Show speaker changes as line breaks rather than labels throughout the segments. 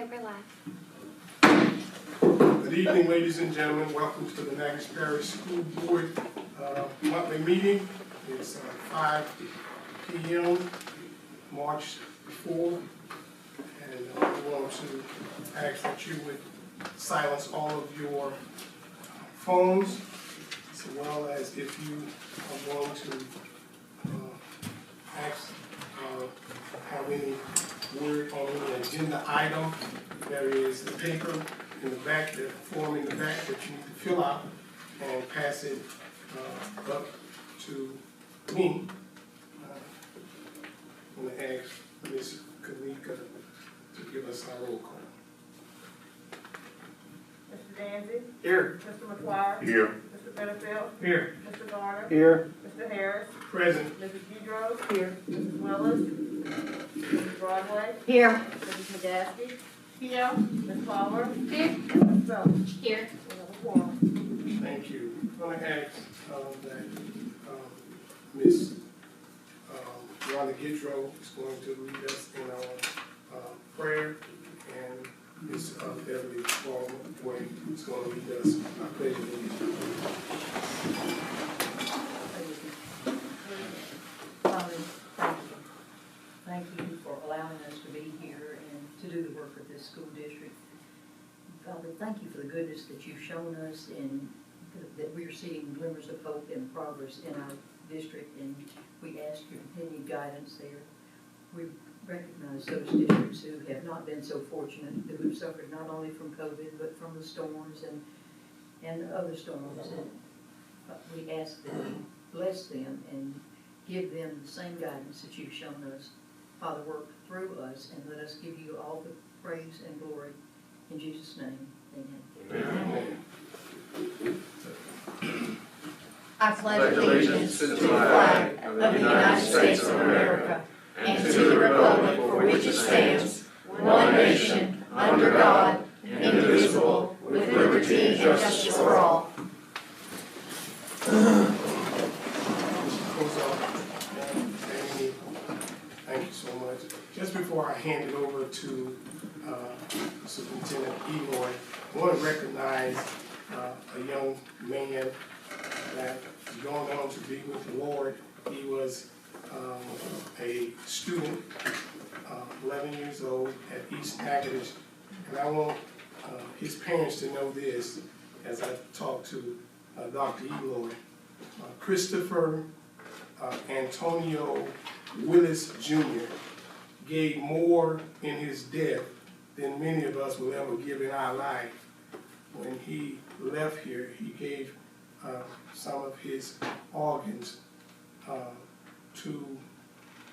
Okay, we're live.
Good evening, ladies and gentlemen. Welcome to the Natchitoches Parish School Board monthly meeting. It's 5 p.m. March 4th, and I want to ask that you would silence all of your phones, as well as if you are going to have any word on any agenda item. There is a paper in the back, the form in the back that you need to fill out and pass it up to me. I'm going to ask Ms. Kanika to give us our roll call.
Mr. Danzy?
Here.
Mr. McGuire?
Here.
Mr. Benefeld?
Here.
Mr. Garner?
Here.
Mr. Harris?
Present.
Mrs. Boudreaux? Here. Mrs. Willis? Mrs. Broadway?
Here.
Mrs. McGaskey? Here. Ms. Fowler?
Here.
And Ms. Phillips?
Here.
We have a quorum.
Thank you. I'm going to ask that Ms. Rhonda Gidrow is going to lead us in our prayer, and Ms. Beverly Baldwin is going to lead us in our pledge of allegiance.
Father, thank you for allowing us to be here and to do the work of this school district. Father, thank you for the goodness that you've shown us and that we're seeing glimmers of hope and progress in our district, and we ask your continued guidance there. We recognize those districts who have not been so fortunate, who have suffered not only from COVID, but from the storms and other storms. And we ask that you bless them and give them the same guidance that you've shown us. Father, work through us and let us give you all the praise and glory. In Jesus' name, amen.
I pledge allegiance to the flag of the United States of America and to the republic for which it stands, one nation, under God, indivisible, with liberty and justice for all.
Thank you so much. Just before I hand it over to Superintendent Eloy, I want to recognize a young man that is going on to be with the Lord. He was a student, 11 years old at East Natchitoches, and I want his parents to know this as I talk to Dr. Eloy. Christopher Antonio Willis Jr. gave more in his death than many of us will ever give in our life. When he left here, he gave some of his organs to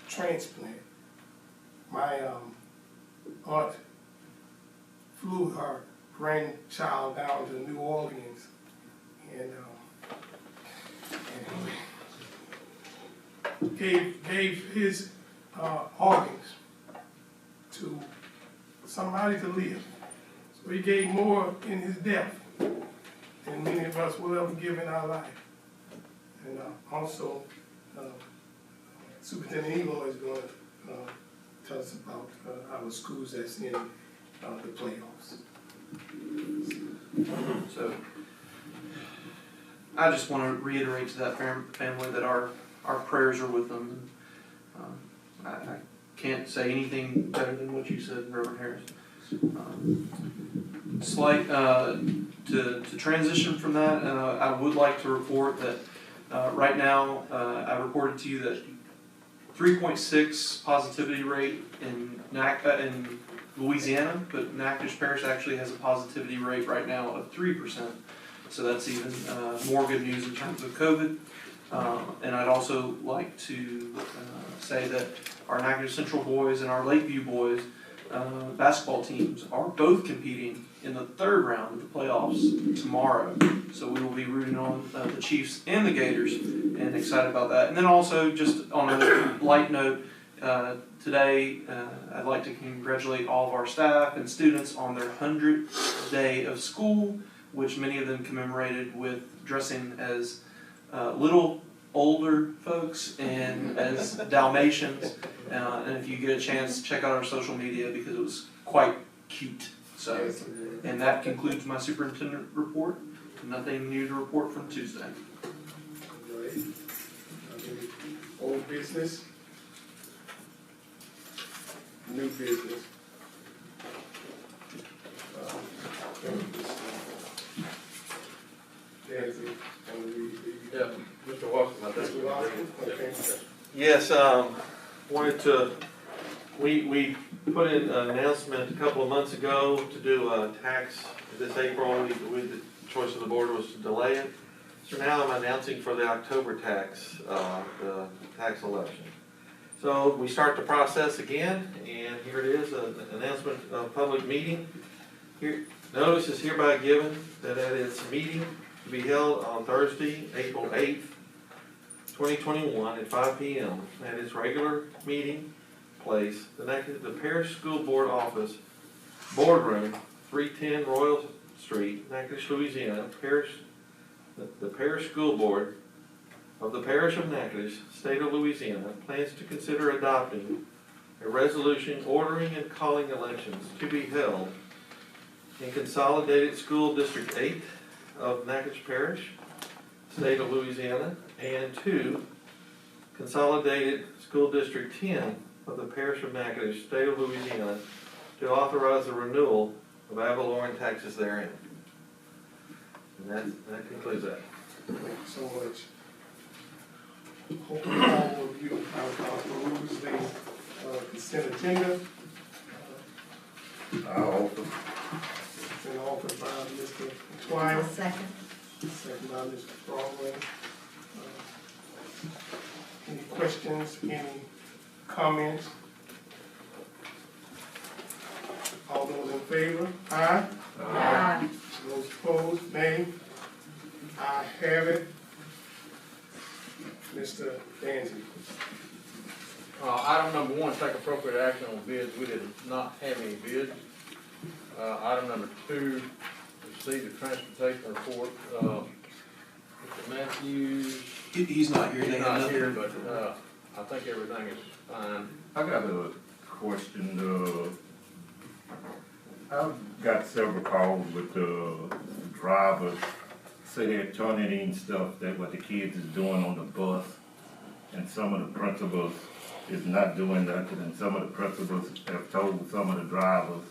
transplant. My aunt flew her grandchild down to New Orleans and gave his organs to somebody to live. So he gave more in his death than many of us will ever give in our life. And also, Superintendent Eloy is going to tell us about our schools that's in the playoffs.
So, I just want to reiterate to that family that our prayers are with them. I can't say anything better than what you said, Reverend Harris. To transition from that, I would like to report that right now I reported to you that 3.6 positivity rate in Louisiana, but Natchitoches Parish actually has a positivity rate right now of 3%. So that's even more good news in terms of COVID. And I'd also like to say that our Natchitoches Central boys and our Lakeview boys basketball teams are both competing in the third round of the playoffs tomorrow. So we will be rooting on the Chiefs and the Gators, and excited about that. And then also, just on a light note, today I'd like to congratulate all of our staff and students on their 100th day of school, which many of them commemorated with dressing as little older folks and as Dalmatians. And if you get a chance, check out our social media because it was quite cute. So,
Yes, it is.
and that concludes my superintendent report. Nothing new to report from Tuesday.
Right. Old business. New business. Nancy, want to read the?
Yeah, Mr. Watson, I think.
Mr. Watson, okay.
Yes, wanted to, we put in an announcement a couple of months ago to do a tax this April. The choice of the board was to delay it. So now I'm announcing for the October tax, the tax election. So we start the process again, and here it is, an announcement of a public meeting. Here, notice is hereby given that at its meeting to be held on Thursday, April 8th, 2021 at 5 p.m. at its regular meeting place, the Parish School Board office, boardroom, 310 Royal Street, Natchitoches, Louisiana. The Parish School Board of the Parish of Natchitoches, State of Louisiana, plans to consider adopting a resolution ordering and calling elections to be held in Consolidated School District 8 of Natchitoches Parish, State of Louisiana, and 2, Consolidated School District 10 of the Parish of Natchitoches, State of Louisiana, to authorize the renewal of ad valorem taxes therein. And that concludes that.
Thank you so much. Hopefully all of you have perused the consent agenda.
I'll offer.
It's been offered by Mr. Twine,
Second.
second by Mr. Broadway. Any questions, any comments? All those in favor? Aye.
Aye.
Those opposed, nay. I have it. Mr. Danzy.
Item number 1, take appropriate action on bids. We did not have any bids. Item number 2, receive the transportation report. Mr. Matthews,
He's not here.
he's not here, but, I think everything is fine.
I got a question. I've got several calls with the drivers, say they're turning in stuff that what the kids is doing on the bus, and some of the principals is not doing that, and some of the principals have told some of the drivers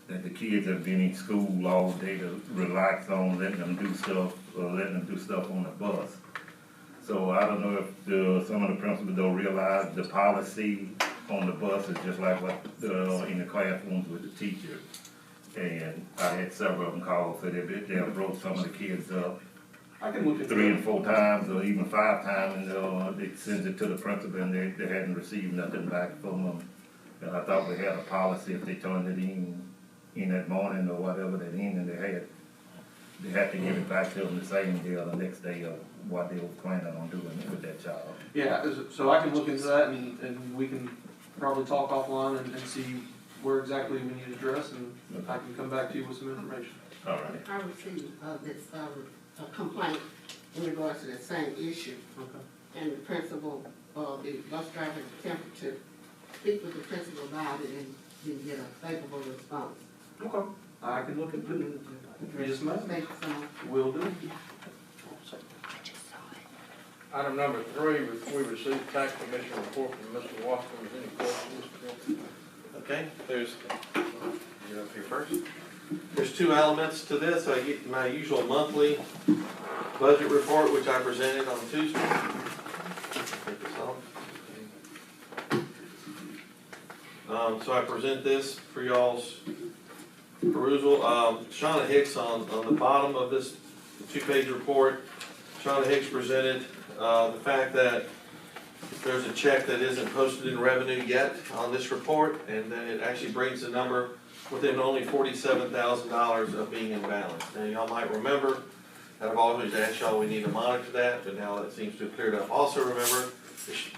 that the kids have been in school all day to relax on letting them do stuff, or letting them do stuff on the bus. So I don't know if some of the principals don't realize the policy on the bus is just like what in the classrooms with the teacher. And I had several of them call, so they have brought some of the kids up
I can look at
3 and 4 times, or even 5 times, and they send it to the principal, and they hadn't received nothing back from them. And I thought we had a policy if they turned it in that morning or whatever that evening they had to give it back to them the same day or the next day of what they were planning on doing with that child.
Yeah, so I can look into that and we can probably talk offline and see where exactly we need to address, and I can come back to you with some information.
All right.
I received this a complaint in regards to the same issue.
Okay.
And the principal, the bus driver attempted to speak with the principal about it and didn't get a favorable response.
Okay. I can look into it. Just a minute.
Thank you so much.
Will do.
Item number 3, we received tax commission report from Mr. Watson. Is any questions, Mr. Watson?
Okay, get up here first. There's 2 elements to this. I get my usual monthly budget report, which I presented on Tuesday. Take this off. So I present this for y'all's perusal. Shauna Hicks on the bottom of this 2-page report. Shauna Hicks presented the fact that there's a check that isn't posted in revenue yet on this report, and then it actually brings the number within only $47,000 of being in balance. Now, y'all might remember that I've always asked y'all we need to monitor that, but now that seems to have cleared up. Also remember,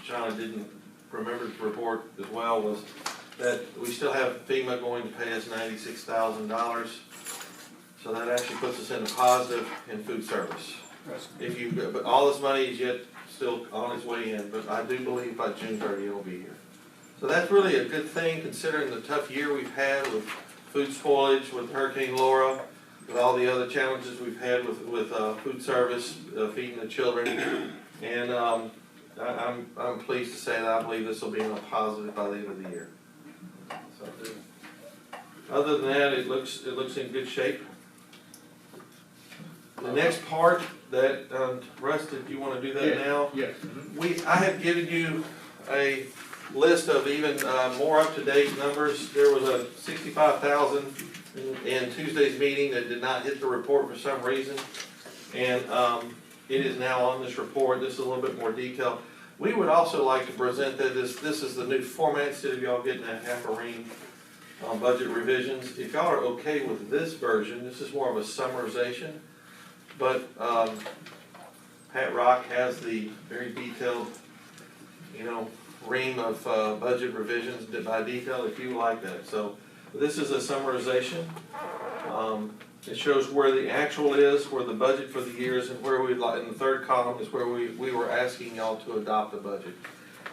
Shauna didn't remember the report as well, was that we still have FEMA going to pay us $96,000. So that actually puts us in a positive in food service. But all this money is yet still on its way in, but I do believe by June 30 it'll be here. So that's really a good thing considering the tough year we've had with food spoilage with Hurricane Laura, with all the other challenges we've had with food service, feeding the children. And I'm pleased to say that I believe this will be in a positive by the end of the year. So, other than that, it looks in good shape. The next part that, Russ, did you want to do that now?
Yes.
I have given you a list of even more up-to-date numbers. There was a 65,000 in Tuesday's meeting that did not hit the report for some reason. And it is now on this report. This is a little bit more detail. We would also like to present that this is the new format instead of y'all getting a half a ream on budget revisions. If y'all are okay with this version, this is more of a summarization. But Pat Rock has the very detailed, ream of budget revisions by detail if you like that. So this is a summarization. It shows where the actual is, where the budget for the years, and where we'd like, in the third column is where we were asking y'all to adopt a budget.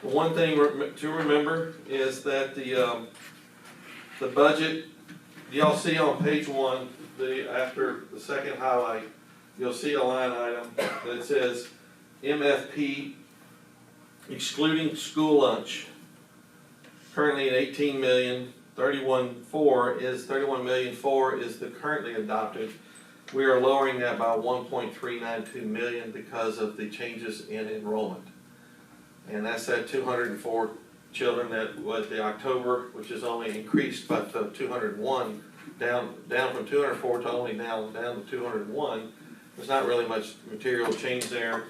One thing to remember is that the budget, y'all see on page 1, after the second highlight, you'll see a line item that says MFP excluding school lunch, currently at 18 million. 31.4 is the currently adopted. We are lowering that by 1.392 million because of the changes in enrollment. And that's at 204 children that was the October, which is only increased by 201, down from 204 to only now down to 201. There's not really much material change there.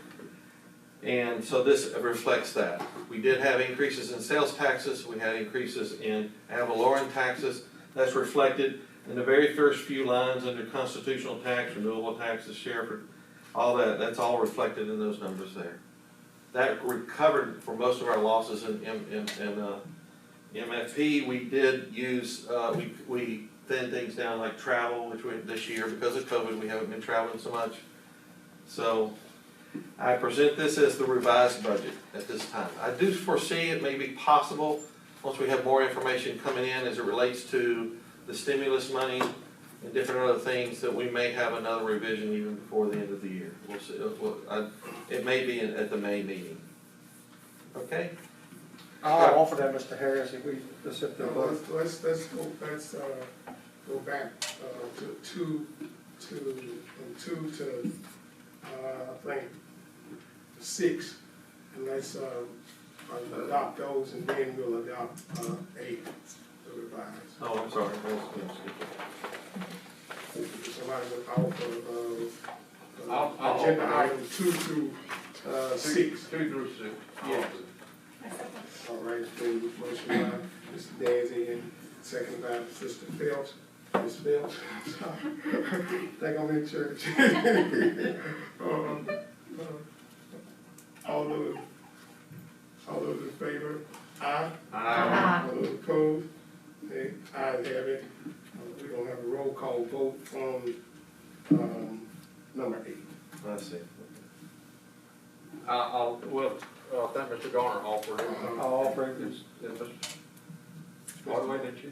And so this reflects that. We did have increases in sales taxes. We had increases in ad valorem taxes. That's reflected in the very first few lines under constitutional tax, renewable taxes, sheriff, all that. That's all reflected in those numbers there. That recovered for most of our losses in MFP. We did use, we thinned things down like travel, which this year, because of COVID, we haven't been traveling so much. So I present this as the revised budget at this time. I do foresee it may be possible, once we have more information coming in as it relates to the stimulus money and different other things, that we may have another revision even before the end of the year. We'll see. It may be at the May meeting. Okay?
I'll offer that, Mr. Harris, if we accept the vote.
Let's go back to two to I think 6, and let's adopt those, and then we'll adopt 8, the revised.
Oh, I'm sorry.
Somebody would offer
agenda
item 2 through 6.
2 through 6.
Yes. All right, it's been motion by Mr. Danzy and second by Sister Phelps. Ms. Phelps, sorry. Think I'm in church. All those in favor? Aye.
Aye.
All those opposed? The ayes have it. We're gonna have a roll call vote on number 8.
I see.
Thank Mr. Garner offered it.
I'll offer it.
Broadway, did you?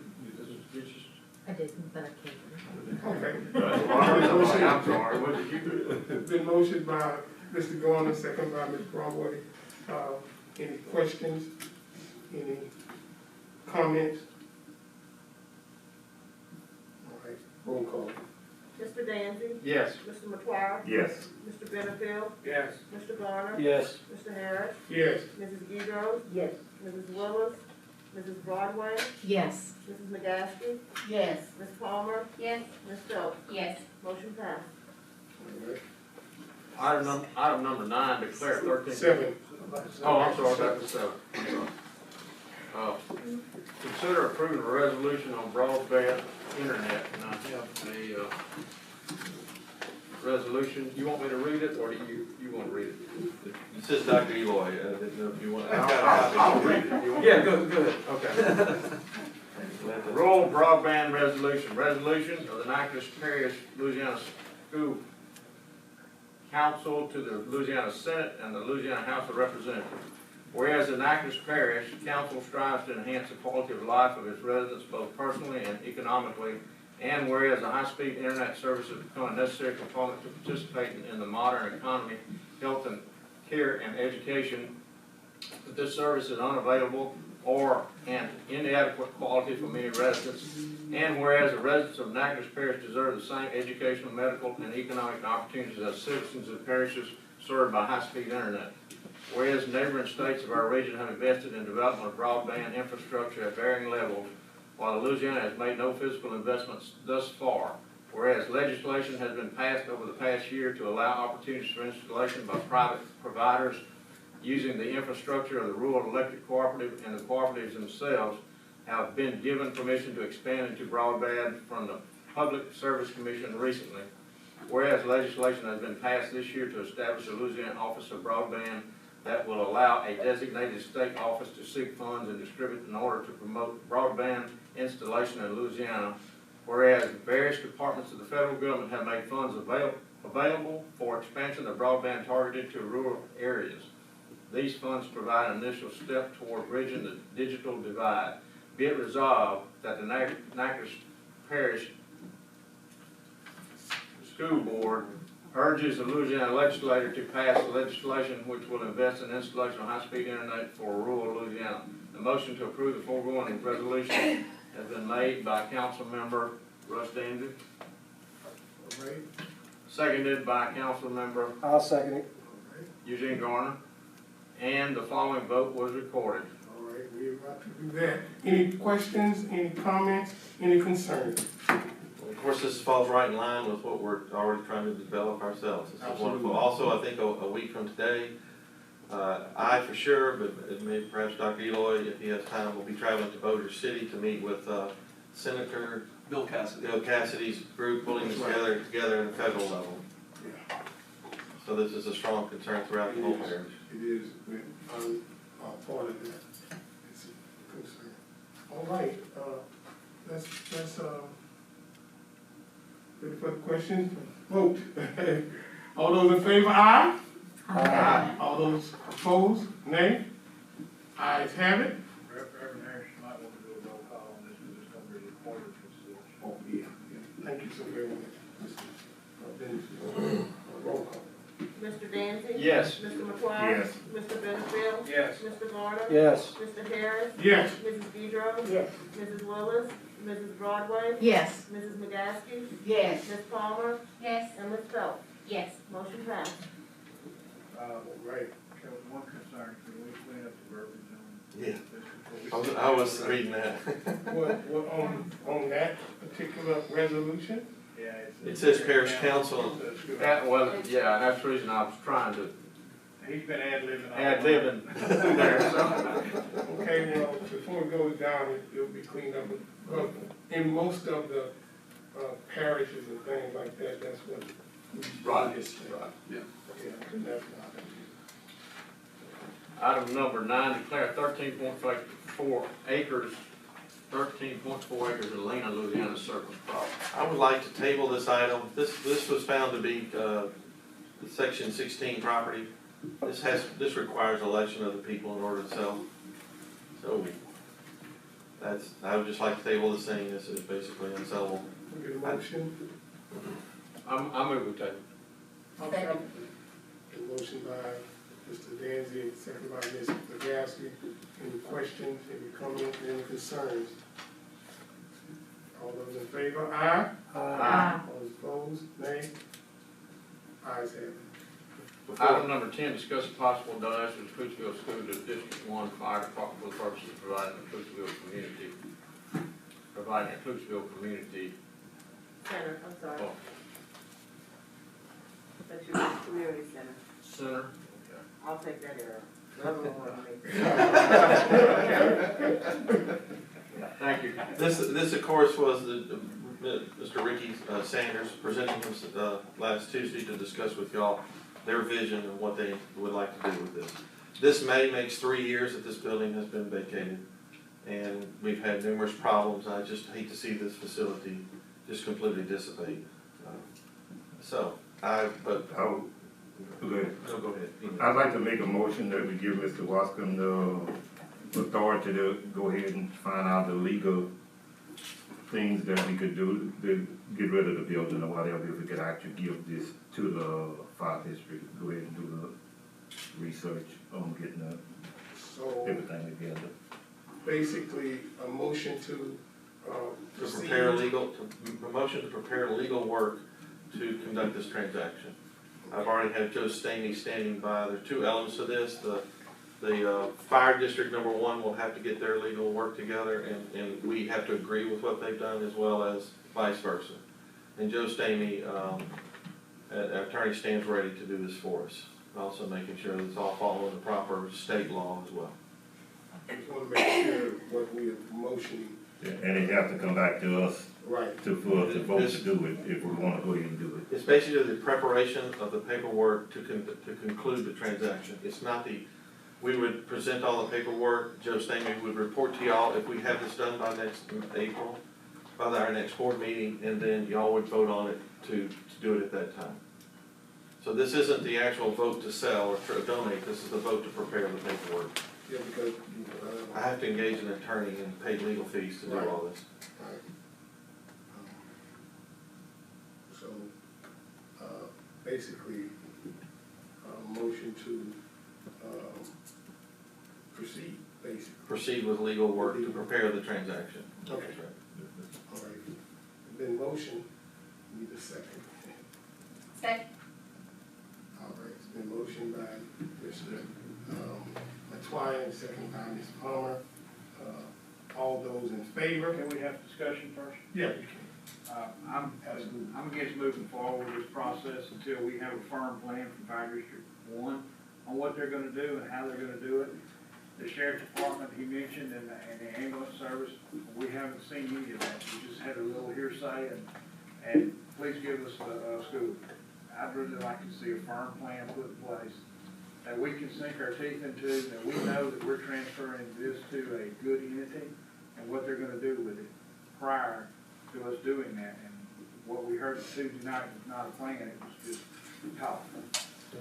I didn't, but I can't.
Okay.
I'm sorry, what did you do?
Been motioned by Mr. Garner, second by Ms. Broadway. Any questions? Any comments? All right, roll call.
Mr. Danzy?
Yes.
Mr. McGuire?
Yes.
Mr. Benefield?
Yes.
Mr. Garner?
Yes.
Mr. Harris?
Yes.
Mrs. Guidry? Yes. Mrs. Willis? Mrs. Broadway?
Yes.
Mrs. McGaskey?
Yes.
Ms. Palmer?
Yes.
Ms. Phelps?
Yes.
Motion passed.
All right.
Item number 9, declare 13.
7.
Oh, I'm sorry, that was 7. I'm sorry. Consider approving a resolution on broadband internet, and I have a resolution. You want me to read it, or do you want to read it?
It says Dr. Eloy. I didn't know if you want.
I'll read it. You want me to?
Yeah, good.
Okay. Rural broadband resolution of the Natchitoches Parish, Louisiana School Council to the Louisiana Senate and the Louisiana House of Representatives. Whereas in Natchitoches Parish, council strives to enhance the quality of life of its residents both personally and economically, and whereas a high-speed internet service has become a necessary component to participating in the modern economy, health and care and education, that this service is unavailable or an inadequate quality for many residents, and whereas the residents of Natchitoches Parish deserve the same educational, medical, and economic opportunities as citizens of parishes served by high-speed internet. Whereas neighboring states of our region have invested in development of broadband infrastructure at varying levels, while Louisiana has made no physical investments thus far. Whereas legislation has been passed over the past year to allow opportunities for installation by private providers using the infrastructure of the rural electric cooperative, and the cooperatives themselves have been given permission to expand into broadband from the Public Service Commission recently. Whereas legislation has been passed this year to establish a Louisiana Office of Broadband that will allow a designated state office to seek funds and distribute in order to promote broadband installation in Louisiana. Whereas various departments of the federal government have made funds available for expansion of broadband targeted to rural areas. These funds provide an initial step toward bridging the digital divide. Be it resolved that the Natchitoches Parish School Board urges the Louisiana legislature to pass legislation which will invest in installation of high-speed internet for rural Louisiana. The motion to approve the foregoing resolution has been made by Council Member Russ Danby,
All right,
seconded by Council Member
I'll second it.
all right,
Eugene Garner, and the following vote was recorded.
all right, we're about to do that. Any questions, any comments, any concerns?
Of course, this falls right in line with what we're already trying to develop ourselves. This is wonderful. Also, I think a week from today, I for sure, but maybe perhaps Dr. Eloy, if he has time, will be traveling to Bossier City to meet with Senator
Bill Cassidy.
Bill Cassidy's group, pulling this together at a federal level.
Yeah.
So this is a strong concern throughout the whole parish.
It is, I'm part of that. It's a concern. All right, let's, ready for the question? Vote. All those in favor, aye?
Aye.
All those opposed, nay? Ayes have it.
Reverend Harris, you might want to do a roll call on this, because it's going to be recorded for
Oh, yeah. Thank you so very much, Mr. Dennis. Roll call.
Mr. Dancy?
Yes.
Mr. McGuire?
Yes.
Mr. Benfield?
Yes.
Mr. Garner?
Yes.
Mr. Harris?
Yes.
Mrs. Bedro?
Yes.
Mrs. Willis? Mrs. Broadway?
Yes.
Mrs. McGaskey?
Yes.
Ms. Palmer?
Yes.
And Ms. Phelps?
Yes.
Motion passed.
All right.
So one concern, can we clean up the verbiage on
Yeah.
this before we?
I was reading that.
What, on that particular resolution?
Yeah,
It says parish council.
Well, yeah, that's the reason I was trying to
He's been ad-libbing.
ad-libbing there, so.
Okay, well, before it goes down, it'll be cleaned up. But in most of the parishes and things like that, that's what we
Right.
this thing.
Right.
Yeah, that's not.
Item number 9, declare 13.4 acres of Lena, Louisiana surplus property.
I would like to table this item. This was found to be section 16 property. This requires election of the people in order to sell. So I would just like to table this thing. This is basically unsellable.
We get a motion.
I move we table.
Second.
A motion by Mr. Danzy, second by Ms. McGaskey. Any questions, any comments, any concerns? All those in favor, aye?
Aye.
All those opposed, nay? Ayes have it.
Item number 10, discuss a possible donation of Coochville School to District 1 Fire Department for the purposes of providing a Coochville community.
Center, I'm sorry.
Oh,
That's your community center.
Center.
I'll take that error. The other one will be.
Thank you.
This of course was Mr. Ricky Sanders presenting him last Tuesday to discuss with y'all their vision and what they would like to do with this. This May makes 3 years that this building has been vacated, and we've had numerous problems. I just hate to see this facility just completely dissipate. But
Go ahead.
No, go ahead.
I'd like to make a motion that we give Mr. Wascom the authority to go ahead and find out the legal things that we could do to get rid of the building or whatever, if we could actually give this to the fire district. Go ahead and do the research on getting
So
everything together.
basically, a motion to
To
proceed.
prepare legal, a motion to prepare legal work to conduct this transaction. I've already had Joe Staney standing by. There are two elements to this. The fire district number one will have to get their legal work together, and we have to agree with what they've done as well as vice versa. And Joe Staney, our attorney, stands ready to do this for us. Also making sure that it's all following the proper state law as well.
I just want to make sure what we are motioning,
Yeah, and it have to come back to us
right.
for us to vote to do it, if we wanna go ahead and do it.
It's basically the preparation of the paperwork to conclude the transaction. It's not we would present all the paperwork, Joe Stanley would report to y'all if we have this done by next April, by our next board meeting, and then y'all would vote on it to do it at that time. So this isn't the actual vote to sell or to donate, this is the vote to prepare the paperwork.
Yeah, because,
I have to engage an attorney and pay legal fees to do all this.
right. So, basically, motion to, proceed, basically.
Proceed with legal work to prepare the transaction.
Okay.
That's right.
All right. Been motion, need a second.
Second.
All right, it's been motioned by Mr. McTwine, second by Ms. Palmer. All those in favor?
Can we have discussion first?
Yeah.
I'm against moving forward with this process until we have a firm plan from Fire District 1 on what they're gonna do and how they're gonna do it. The sheriff's department, he mentioned, and the ambulance service, we haven't seen any of that. We just had a little hearsay, and please give us a school. I'd really like to see a firm plan put in place that we can sink our teeth into, that we know that we're transferring this to a good entity and what they're gonna do with it prior to us doing that. And what we heard Tuesday night was not a plan, it was just talk.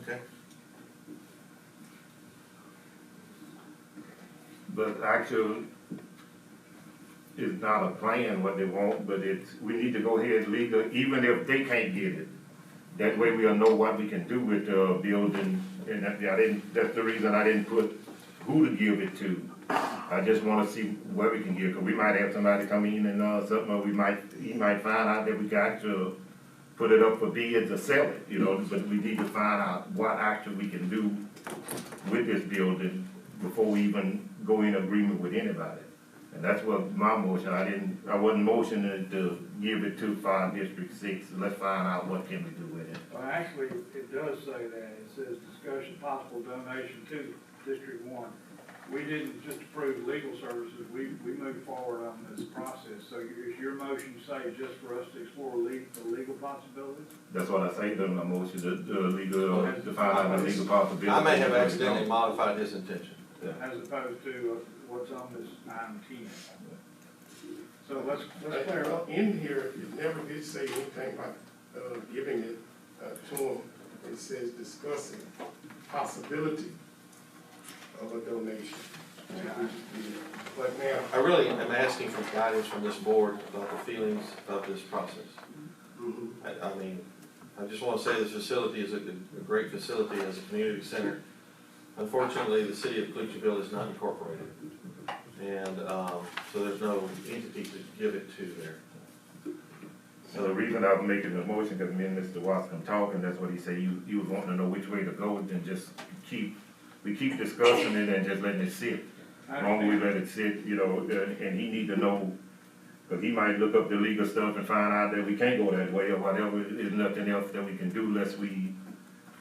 Okay.
But actually, it's not a plan what they want, but we need to go ahead legal, even if they can't get it. That way we'll know what we can do with the building, and that's the reason I didn't put who to give it to. I just wanna see where we can get it, cause we might have somebody come in and, something, or he might find out that we got to put it up for bids or sell it, you know, but we need to find out what actually we can do with this building before we even go in agreement with anybody. And that's what my motion, I wasn't motioning to give it to Fire District 6, let's find out what can we do with it.
Well, actually, it does say that. It says discussion possible donation to District 1. We didn't just approve legal services, we moved forward on this process. So is your motion say just for us to explore the legal possibilities?
That's what I say during my motion, the legal, to find out the legal possibility.
I may have accidentally modified his intention.
Yeah.
As opposed to what's on this item 10. So let's clear
Well,
up.
in here, it never did say anything about, giving it, to them. It says discussing possibility of a donation. But now.
I really am asking for guidance from this board about the feelings of this process.
Mhm.
I mean, I just want to say this facility is a great facility as a community center. Unfortunately, the city of Cleachville is not incorporated. And so there's no entity to give it to there.
So the reason I was making the motion, because me and Mr. Wascom talking, that's what he said, you was wanting to know which way to go, and just we keep discussing it and just letting it sit. As long as we let it sit, you know, and he need to know, because he might look up the legal stuff and find out that we can't go that way or whatever, there's nothing else that we can do unless we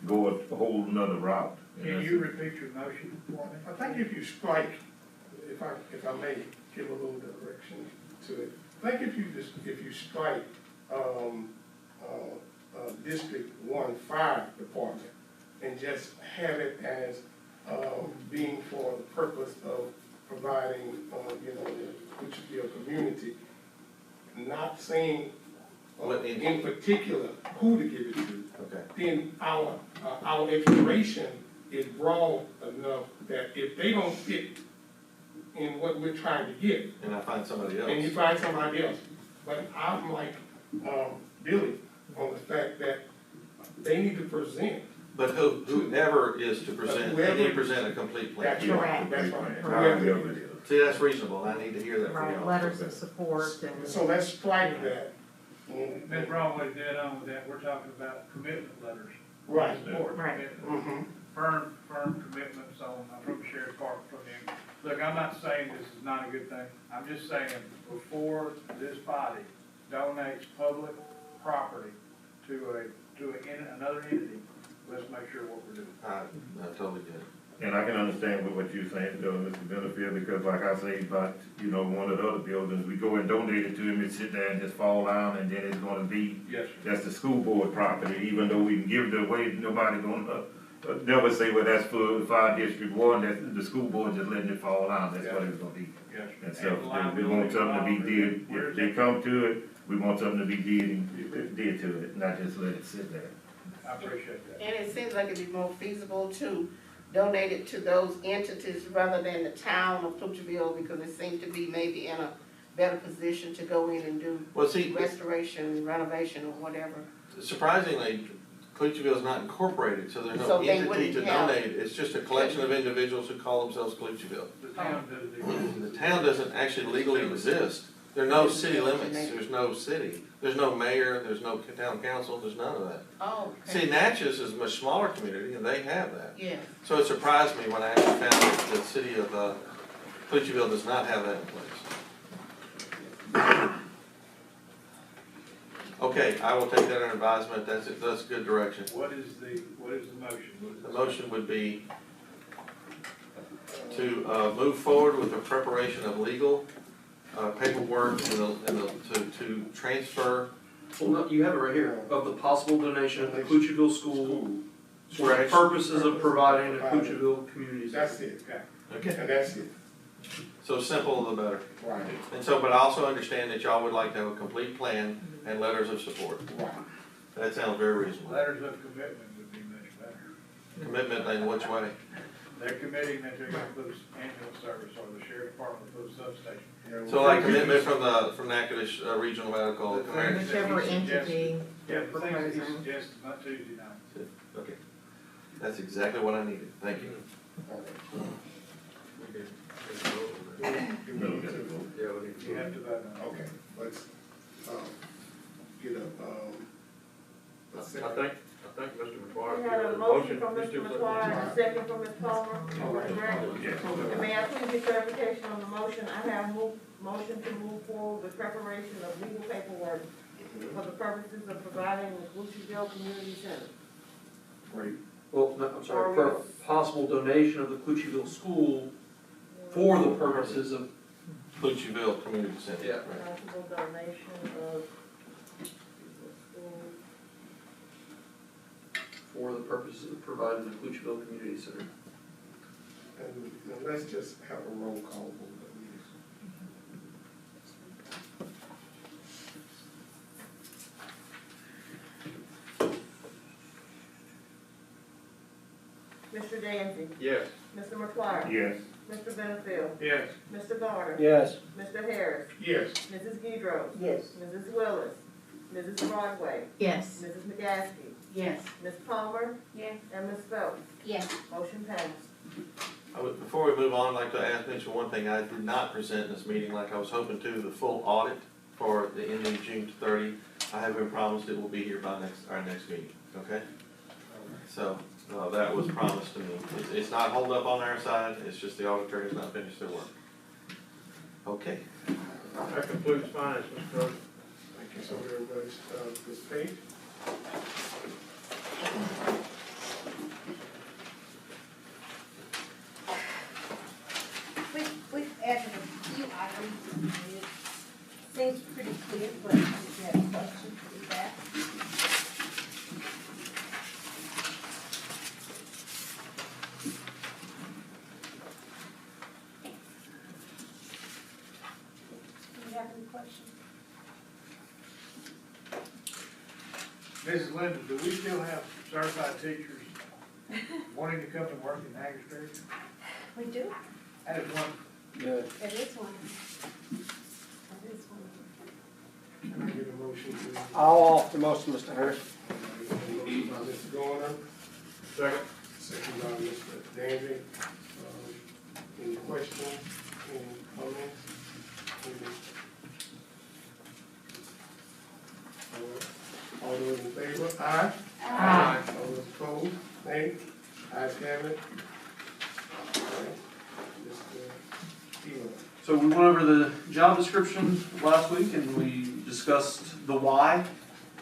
go a whole nother route.
Can you repeat your motion for me?
I think if you strike, if I may give a little direction to it, I think if you strike, District 1 Fire Department and just have it as, being for the purpose of providing, you know, which would be a community, not saying
What in-
in particular, who to give it to,
Okay.
then our expiration is broad enough that if they don't fit in what we're trying to get,
And I find somebody
and you
else.
find somebody else. But I'm like, Billy, on the fact that they need to present.
But whoever is to present, they need to
Whoever-
present a complete plan.
That's right, that's right.
However
Whoever-
it is.
See, that's reasonable, I need to hear that from
Right,
y'all.
letters of support and.
So let's strike that.
Ms. Broadway's dead on with that, we're talking about commitment letters.
Right.
Support,
Right.
commitment. Firm commitments from the sheriff's department, from them. Look, I'm not saying this is not a good thing, I'm just saying, before this body donates public property to another entity, let's make sure what we're doing.
I totally get it.
And I can understand what you're saying, though, Mr. Benefield, because like I say about, one of the other buildings, we go and donate it to him, it sit there and just fall down, and then it's gonna be,
Yes, sir.
that's the school board property, even though we can give it away, nobody gonna, never say, well, that's for Fire District 1, that the school board just letting it fall down, that's what it's gonna be.
Yes, sir.
And so, we want something to be did, if they come to it, we want something to be did to it, not just let it sit there.
I appreciate that.
And it seems like it'd be more feasible to donate it to those entities rather than the town of Ploutierville, because it seems to be maybe in a better position to go in and do
Well, see,
restoration, renovation, or whatever.
surprisingly, Cleachville is not incorporated, so there's no
So they
entity
wouldn't
to
have-
donate. It's just a collection of individuals who call themselves Cleachville.
The town does
The town doesn't actually legally exist. There are no city limits, there's no city. There's no mayor, there's no town council, there's none of that.
Oh,
See,
okay.
Natchez is a much smaller community, and they have that.
Yeah.
So it surprised me when I actually found that the city of Cleachville does not have that in place. Okay, I will take that under advisement, that's good direction.
What is the motion?
The motion would be to move forward with the preparation of legal paperwork to transfer.
Well, no, you have it right here, of the possible donation of the Cloutierville School for the purposes of providing a Cloutierville community center.
That's it,
Okay,
and that's it.
so simple the better.
Right,
And so, but I also understand that y'all would like to have a complete plan and letters of support.
right.
That sounds very reasonable.
Letters of commitment would be much better.
Commitment in which way?
They're committing that they're gonna put ambulance service, or the sheriff department put a substation.
So like commitment from Natchitoches Regional Medical.
The things that
Whichever
he suggested-
entity
Yeah, the things that he
proposing.
suggested about Tuesday night.
Okay, that's exactly what I needed, thank you.
You have to vote on it.
Okay, let's, get a, let's say.
I think Mr. McGuire.
We had a motion from
Just
Mr.
do-
McGuire and a second from Ms. Palmer. Correct? And may I please get clarification on the motion? I have motion to move forward with preparation of legal paperwork for the purposes of providing the Luciville Community Center.
Great.
Well, no, I'm sorry, for possible donation of the Cloutierville School for the purposes of,
Cloutierville Community Center.
Yeah.
Right.
Possible donation of
for the purposes of providing the Cloutierville Community Center.
And let's just have a roll call vote, please.
Mr. Danzy,
Yes.
Mr. McGuire,
Yes.
Mr. Benefield,
Yes.
Mr. Garner,
Yes.
Mr. Harris,
Yes.
Mrs. Gedros,
Yes.
Mrs. Willis, Mrs. Broadway,
Yes.
Mrs. McGaskey,
Yes.
Ms. Palmer,
Yes.
and Ms. Phelps.
Yes.
Motion passed.
Before we move on, I'd like to mention one thing I did not present in this meeting like I was hoping to, the full audit for the ending June 30. I have been promised it will be here by our next meeting, okay? So, that was promised to me. It's not hold up on our side, it's just the auditor has not finished their work. Okay.
That concludes finance, Mr. President.
Thank you so very much, Ms. Page.
We've added a few items. It seems pretty clear, but if you have questions, do that. Do you have any questions?
Mrs. Linda, do we still have certified teachers wanting to come and work in Haggard Street?
We do.
That is one.
Good.
It is one. It is one.
Can I get a motion to?
I'll offer the motion, Mr. Harris.
Motion by Mr. Garner,
Second.
second by Mr. Danby. Any questions, any comments? All those in favor? Aye.
Aye.
All those opposed? Nay. Ayes have it. All right. Mr. Elam.
So we went over the job description last week and we discussed the why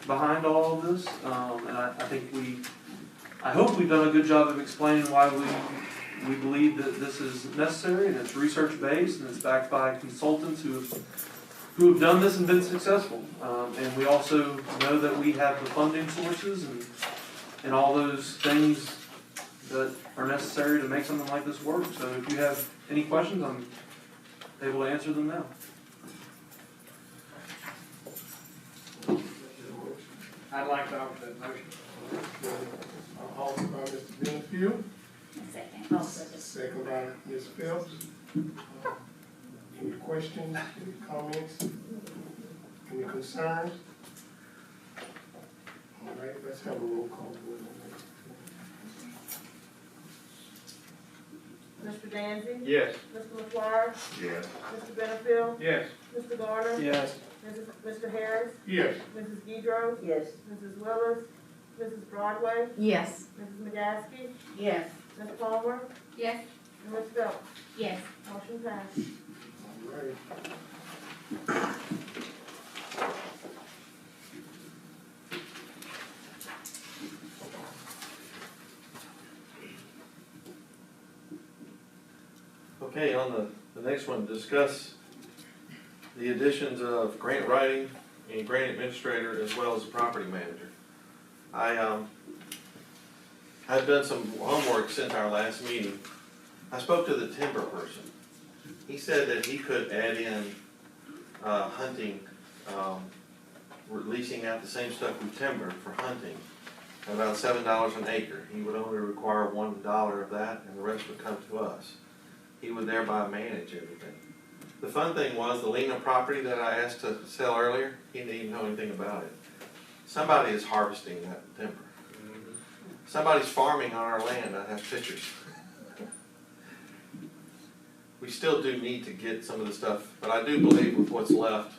behind all of this. And I think I hope we've done a good job of explaining why we believe that this is necessary and it's research-based and it's backed by consultants who have done this and been successful. And we also know that we have the funding sources and all those things that are necessary to make something like this work. So if you have any questions, I'm able to answer them now.
I'd like to offer that motion.
Offered by Mr. Denfield,
Second.
second by Ms. Phelps. Any questions, any comments, any concerns? All right, let's have a roll call vote on
Mr. Danzy?
Yes.
Mr. LaFleur?
Yes.
Mr. Benefield?
Yes.
Mr. Garner?
Yes.
Mr. Harris?
that. Yes.
Mrs. Guidro?
Yes.
Mrs. Willis? Mrs. Broadway?
Yes.
Mrs. McGaskey?
Yes.
Ms. Palmer?
Yes.
And Ms. Phelps?
Yes.
Motion passed.
All right.
Okay, on the next one, discuss the additions of grant writing and grant administrator as well as a property manager. I've done some homework since our last meeting. I spoke to the timber person. He said that he could add in hunting, leasing out the same stuff we timber for hunting, at about $7 an acre. He would only require $1 of that and the rest would come to us. He would thereby manage everything. The fun thing was the Lena property that I asked to sell earlier, he didn't even know anything about it. Somebody is harvesting that timber. Somebody's farming on our land, I have pictures. We still do need to get some of the stuff, but I do believe with what's left,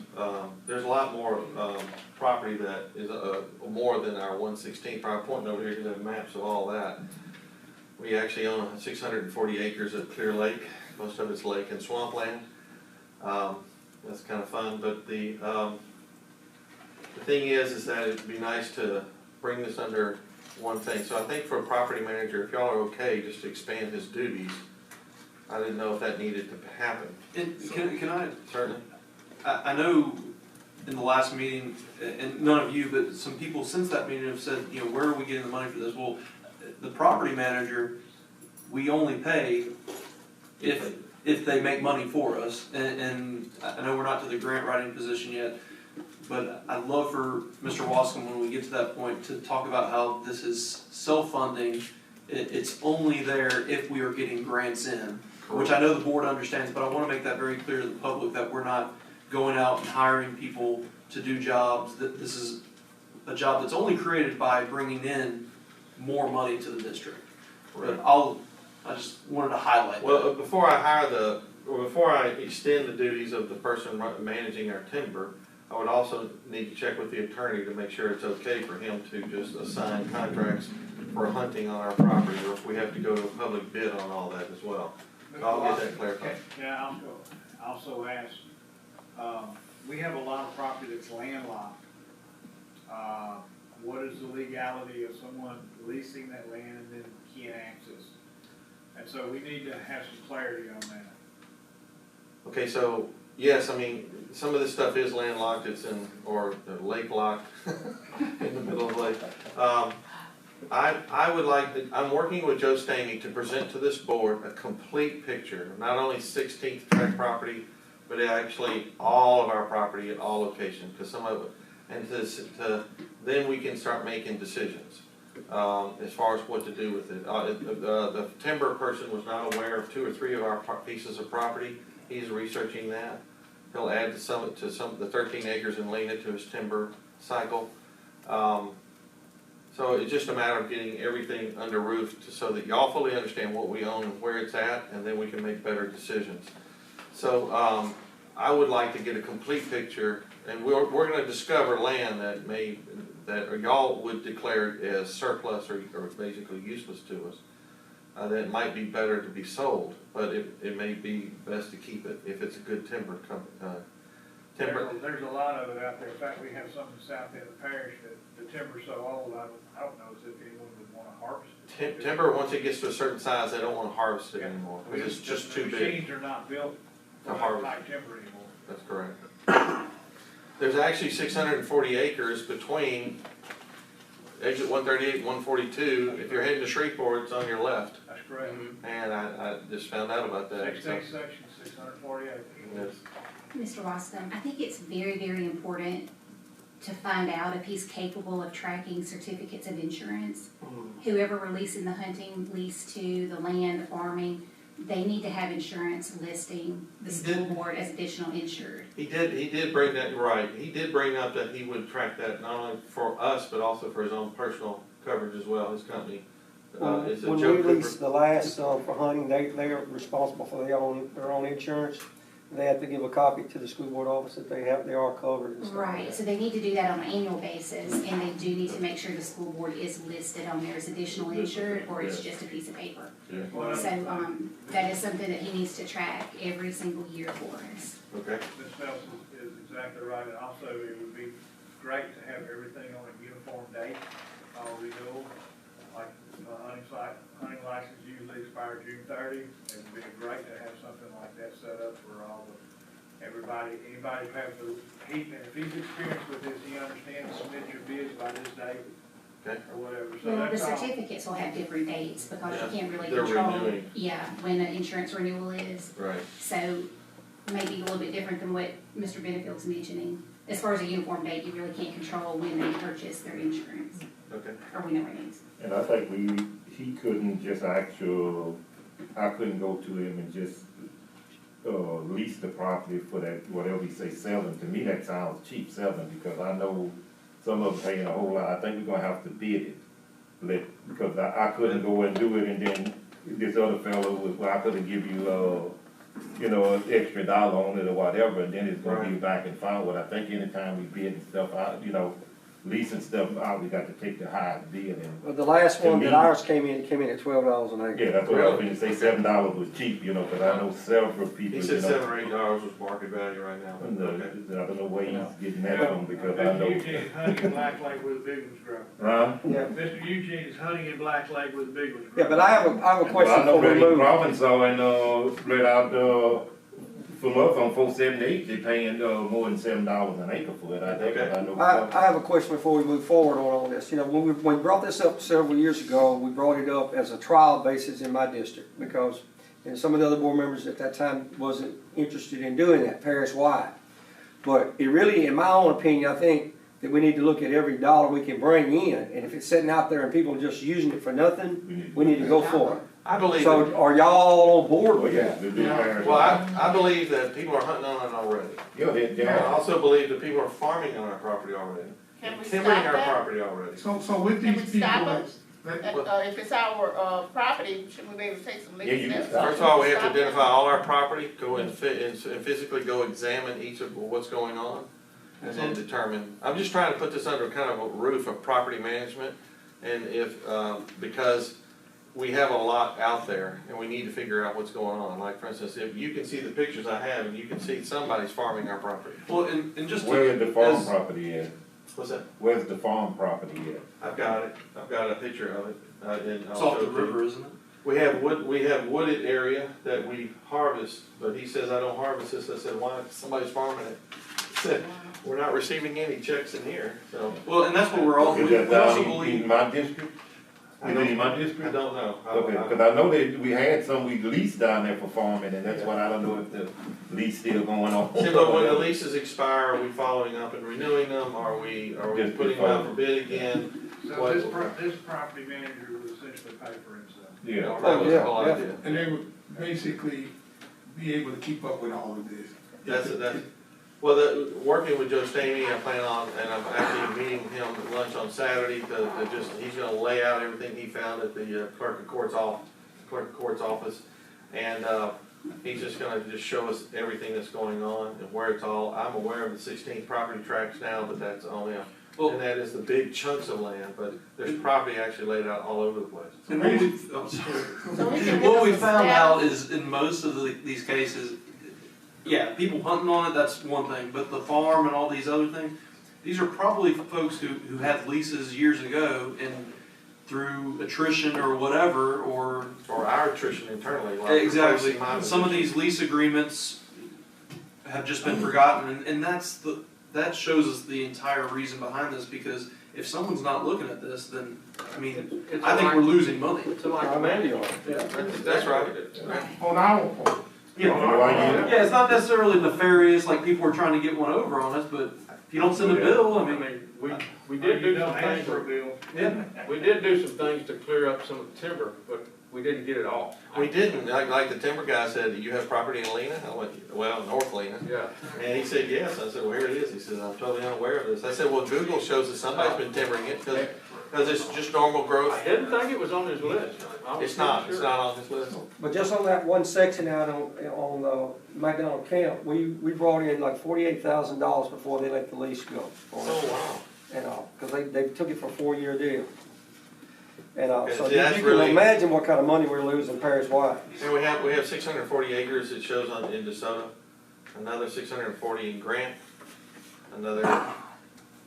there's a lot more property that is more than our 116. I'm pointing over here to the maps of all that. We actually own 640 acres of Clear Lake. Most of it's lake and swampland. That's kind of fun, but the thing is that it'd be nice to bring this under one thing. So I think for a property manager, if y'all are okay, just to expand his duties, I didn't know if that needed to happen.
Can I?
Certainly.
I know in the last meeting, and none of you, but some people since that meeting have said, you know, where are we getting the money for this? Well, the property manager, we only pay if they make money for us. And I know we're not to the grant writing position yet, but I'd love for Mr. Wascom, when we get to that point, to talk about how this is self-funding. It's only there if we are getting grants in, which I know the board understands, but I want to make that very clear to the public that we're not going out and hiring people to do jobs. That this is a job that's only created by bringing in more money to the district. But I just wanted to highlight
Well,
that.
before I extend the duties of the person managing our timber, I would also need to check with the attorney to make sure it's okay for him to just assign contracts for hunting on our property, or if we have to go to a public bid on all that as well. I'll get that clarified.
Can I also ask, we have a lot of property that's landlocked. What is the legality of someone leasing that land and then can't access? And so we need to have some clarity on that.
Okay, so, yes, I mean, some of this stuff is landlocked, or lake locked in the middle of the lake. I would like I'm working with Joe Stamey to present to this board a complete picture, not only 16th tract property, but actually all of our property at all locations, because some of it, and to then we can start making decisions, as far as what to do with it. The timber person was not aware of 2 or 3 of our pieces of property. He's researching that. He'll add some of the 13 acres in Lena to his timber cycle. So it's just a matter of getting everything under roof so that y'all fully understand what we own and where it's at, and then we can make better decisions. So I would like to get a complete picture, and we're going to discover land that y'all would declare as surplus or basically useless to us. That might be better to be sold, but it may be best to keep it if it's a good timber.
There's a lot of it out there. In fact, we have some in the south end of the parish that the timber's so old, I don't know as if anyone would wanna harvest it.
Timber, once it gets to a certain size, they don't want to harvest it anymore,
I mean,
because it's just too
the
big.
machines are not built
To
for that
harvest.
type timber anymore.
That's correct. There's actually 640 acres between exit 138 and 142. If you're heading to Shreveport, it's on your left.
That's correct.
And I just found out about that.
16 sections, 640 acres.
Yes.
Mr. Wascom, I think it's very, very important to find out if he's capable of tracking certificates of insurance. Whoever releasing the hunting lease to the land, the farming, they need to have insurance listing the school board as additional insured.
He did bring that, right. He did bring up that he would track that not only for us, but also for his own personal coverage as well, his company. It's a
When
Joe
we
Cooper.
lease the last, for hunting, they are responsible for their own insurance. They have to give a copy to the school board office that they are covered and stuff like
Right,
that.
so they need to do that on an annual basis, and they do need to make sure the school board is listed on there as additional insured, or it's just a piece of paper.
Well,
So, that is something that he needs to track every single year for us.
Okay.
Ms. Nelson is exactly right, and also it would be great to have everything on a uniform date, all renewal, like hunting license usually expires June 30. It would be great to have something like that set up for anybody who has if he's experienced with this, he understands, submit your bids by this date,
Okay.
or whatever, so
Well, the
that's all.
certificates will have different dates, because
Yeah,
you can't really
they're
control,
renewing.
when an insurance renewal is.
Right.
So, maybe a little bit different than what Mr. Benefield's mentioning. As far as a uniform date, you really can't control when they purchase their insurance,
Okay.
or when it renews.
And I think he couldn't just I couldn't go to him and just, lease the property for that, whatever he say selling. To me, that sounds cheap selling, because I know some of them paying a whole lot. I think we're gonna have to bid it. Because I couldn't go and do it, and then this other fellow was, well, I couldn't give you, an extra dollar on it or whatever, and then it's gonna be back and forth. I think anytime we bid and stuff out, leasing stuff out, we got to take the highest bid. And
But the last
To
one
me-
that ours came in at $12 an acre.
yeah, that's what I was gonna say, $7 was cheap, because I know several people,
He said $7 or $8 was market value right now.
And,
Okay.
I don't know where he's getting that from, because I know.
Mr. Eugene is hunting in Black Lake where the big ones grow.
Huh?
Yeah,
Mr. Eugene is hunting in Black Lake where the big ones grow.
yeah, but I have a
Well,
question
I know
before we
that
move.
Province and, spread out, from us on 478, they paying, more than $7 an acre for it, I think,
Okay.
I know.
I have a question before we move forward on all this. When we brought this up several years ago, we brought it up as a trial basis in my district, because some of the other board members at that time wasn't interested in doing that parish-wide. But it really, in my own opinion, I think that we need to look at every dollar we can bring in, and if it's sitting out there and people are just using it for nothing, we need to go for it.
I believe.
So are y'all all on board
Oh,
with
yeah,
that?
the big parish.
Well, I believe that people are hunting on it already.
Yeah,
I also believe that people are farming on our property already.
Can we
Timbering
stop
our
that?
property already.
So with
Can we
these people,
stop it?
that-
If it's our, property, shouldn't we be able to take some
Yeah,
legal
you can
steps?
stop.
First of all, we have to
Stop it?
identify all our property, go and physically go examine each of what's going on, and then determine. I'm just trying to put this under kind of a roof of property management, and because we have a lot out there, and we need to figure out what's going on. Like, for instance, if you can see the pictures I have, and you can see somebody's farming our property. Well, and just
where is the farm property at?
What's that?
Where's the farm property at?
I've got it. I've got a picture of it. And
It's
I'll
off
show
the
it to you.
river, isn't it?
We have wooded area that we harvest, but he says I don't harvest this. I said, why? Somebody's farming it. He said, we're not receiving any checks in here, so.
Well, and that's what we're all,
Is
we
that
also
down
believe.
in my district? Is it in my
I
district?
don't know.
Okay, cause I know that we had some we leased down there for farming, and that's why I don't know if the lease still going on.
See, but when the leases expire, are we following up and renewing them? Are we
Just
putting them out for bid again?
So this property manager would essentially pay for himself.
Yeah.
That was the whole
yeah,
idea.
And they would basically be able to keep up with all of this.
Well, working with Joe Stamey, I plan on, and I'm actually meeting him at lunch on Saturday to just, he's gonna lay out everything he found at the clerk of court's office. And, he's just gonna show us everything that's going on and where it's all, I'm aware of the 16th property tracks now, but that's only and that is the big chunks of land, but there's property actually laid out all over the place.
And what we've, oh, sorry.
So we can
What we
give us a
found
staff-
out is in most of these cases, yeah, people hunting on it, that's one thing, but the farm and all these other things, these are probably folks who had leases years ago and through attrition or whatever, or.
Or our attrition internally. like
Exactly,
replacing my
some of
position.
these lease agreements have just been forgotten, and that shows us the entire reason behind this, because if someone's not looking at this, then, I mean,
It's
I think
like-
we're losing money.
It's like
I
a
know you
man.
are.
Yeah.
That's right.
On our part.
Yeah, it's not necessarily nefarious, like people are trying to get one over on us, but if you don't send a bill, I mean,
We did do some
Don't ask
things,
for a bill.
yeah.
we did do some things to clear up some of the timber, but we didn't get it all.
We didn't, like the timber guy said, you have property in Lena? I went, well, North Lena.
Yeah.
And he said, yes. I said, well, here it is. He said, I'm totally unaware of this. I said, well, Google shows that somebody's been timbering it because it's just normal
I
growth.
didn't think it was on his list. I was
It's not
pretty sure.
on his list.
But just on that one section out on McDonald Camp, we brought in like $48,000 before they let the lease go.
Oh, wow.
And cause they took it for a 4-year deal. And
Okay,
so
see, that's
you can
really-
imagine what kind of money we're losing parish-wide.
And we have 640 acres it shows in DeSoto, another 640 in Grant, another,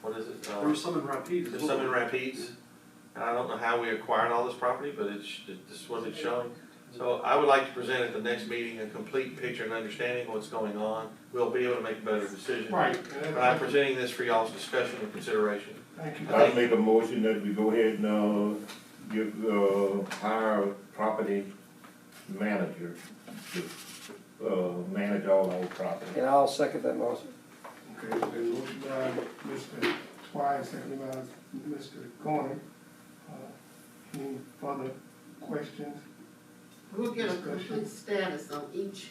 what is it?
There was some in Rapides.
There's some in Rapides. And I don't know how we acquired all this property, but this is what it's showing. So I would like to present at the next meeting a complete picture and understanding of what's going on. We'll be able to make a better decision.
Right.
But I'm presenting this for y'all's discussion and consideration.
Thank you.
I'll make a motion that we go ahead and, hire a property manager to, manage all our property.
And I'll second that motion.
Okay, so there's a motion by Mr. Twine, seconded by Mr. Corner. Any further questions?
We'll get a complete status on each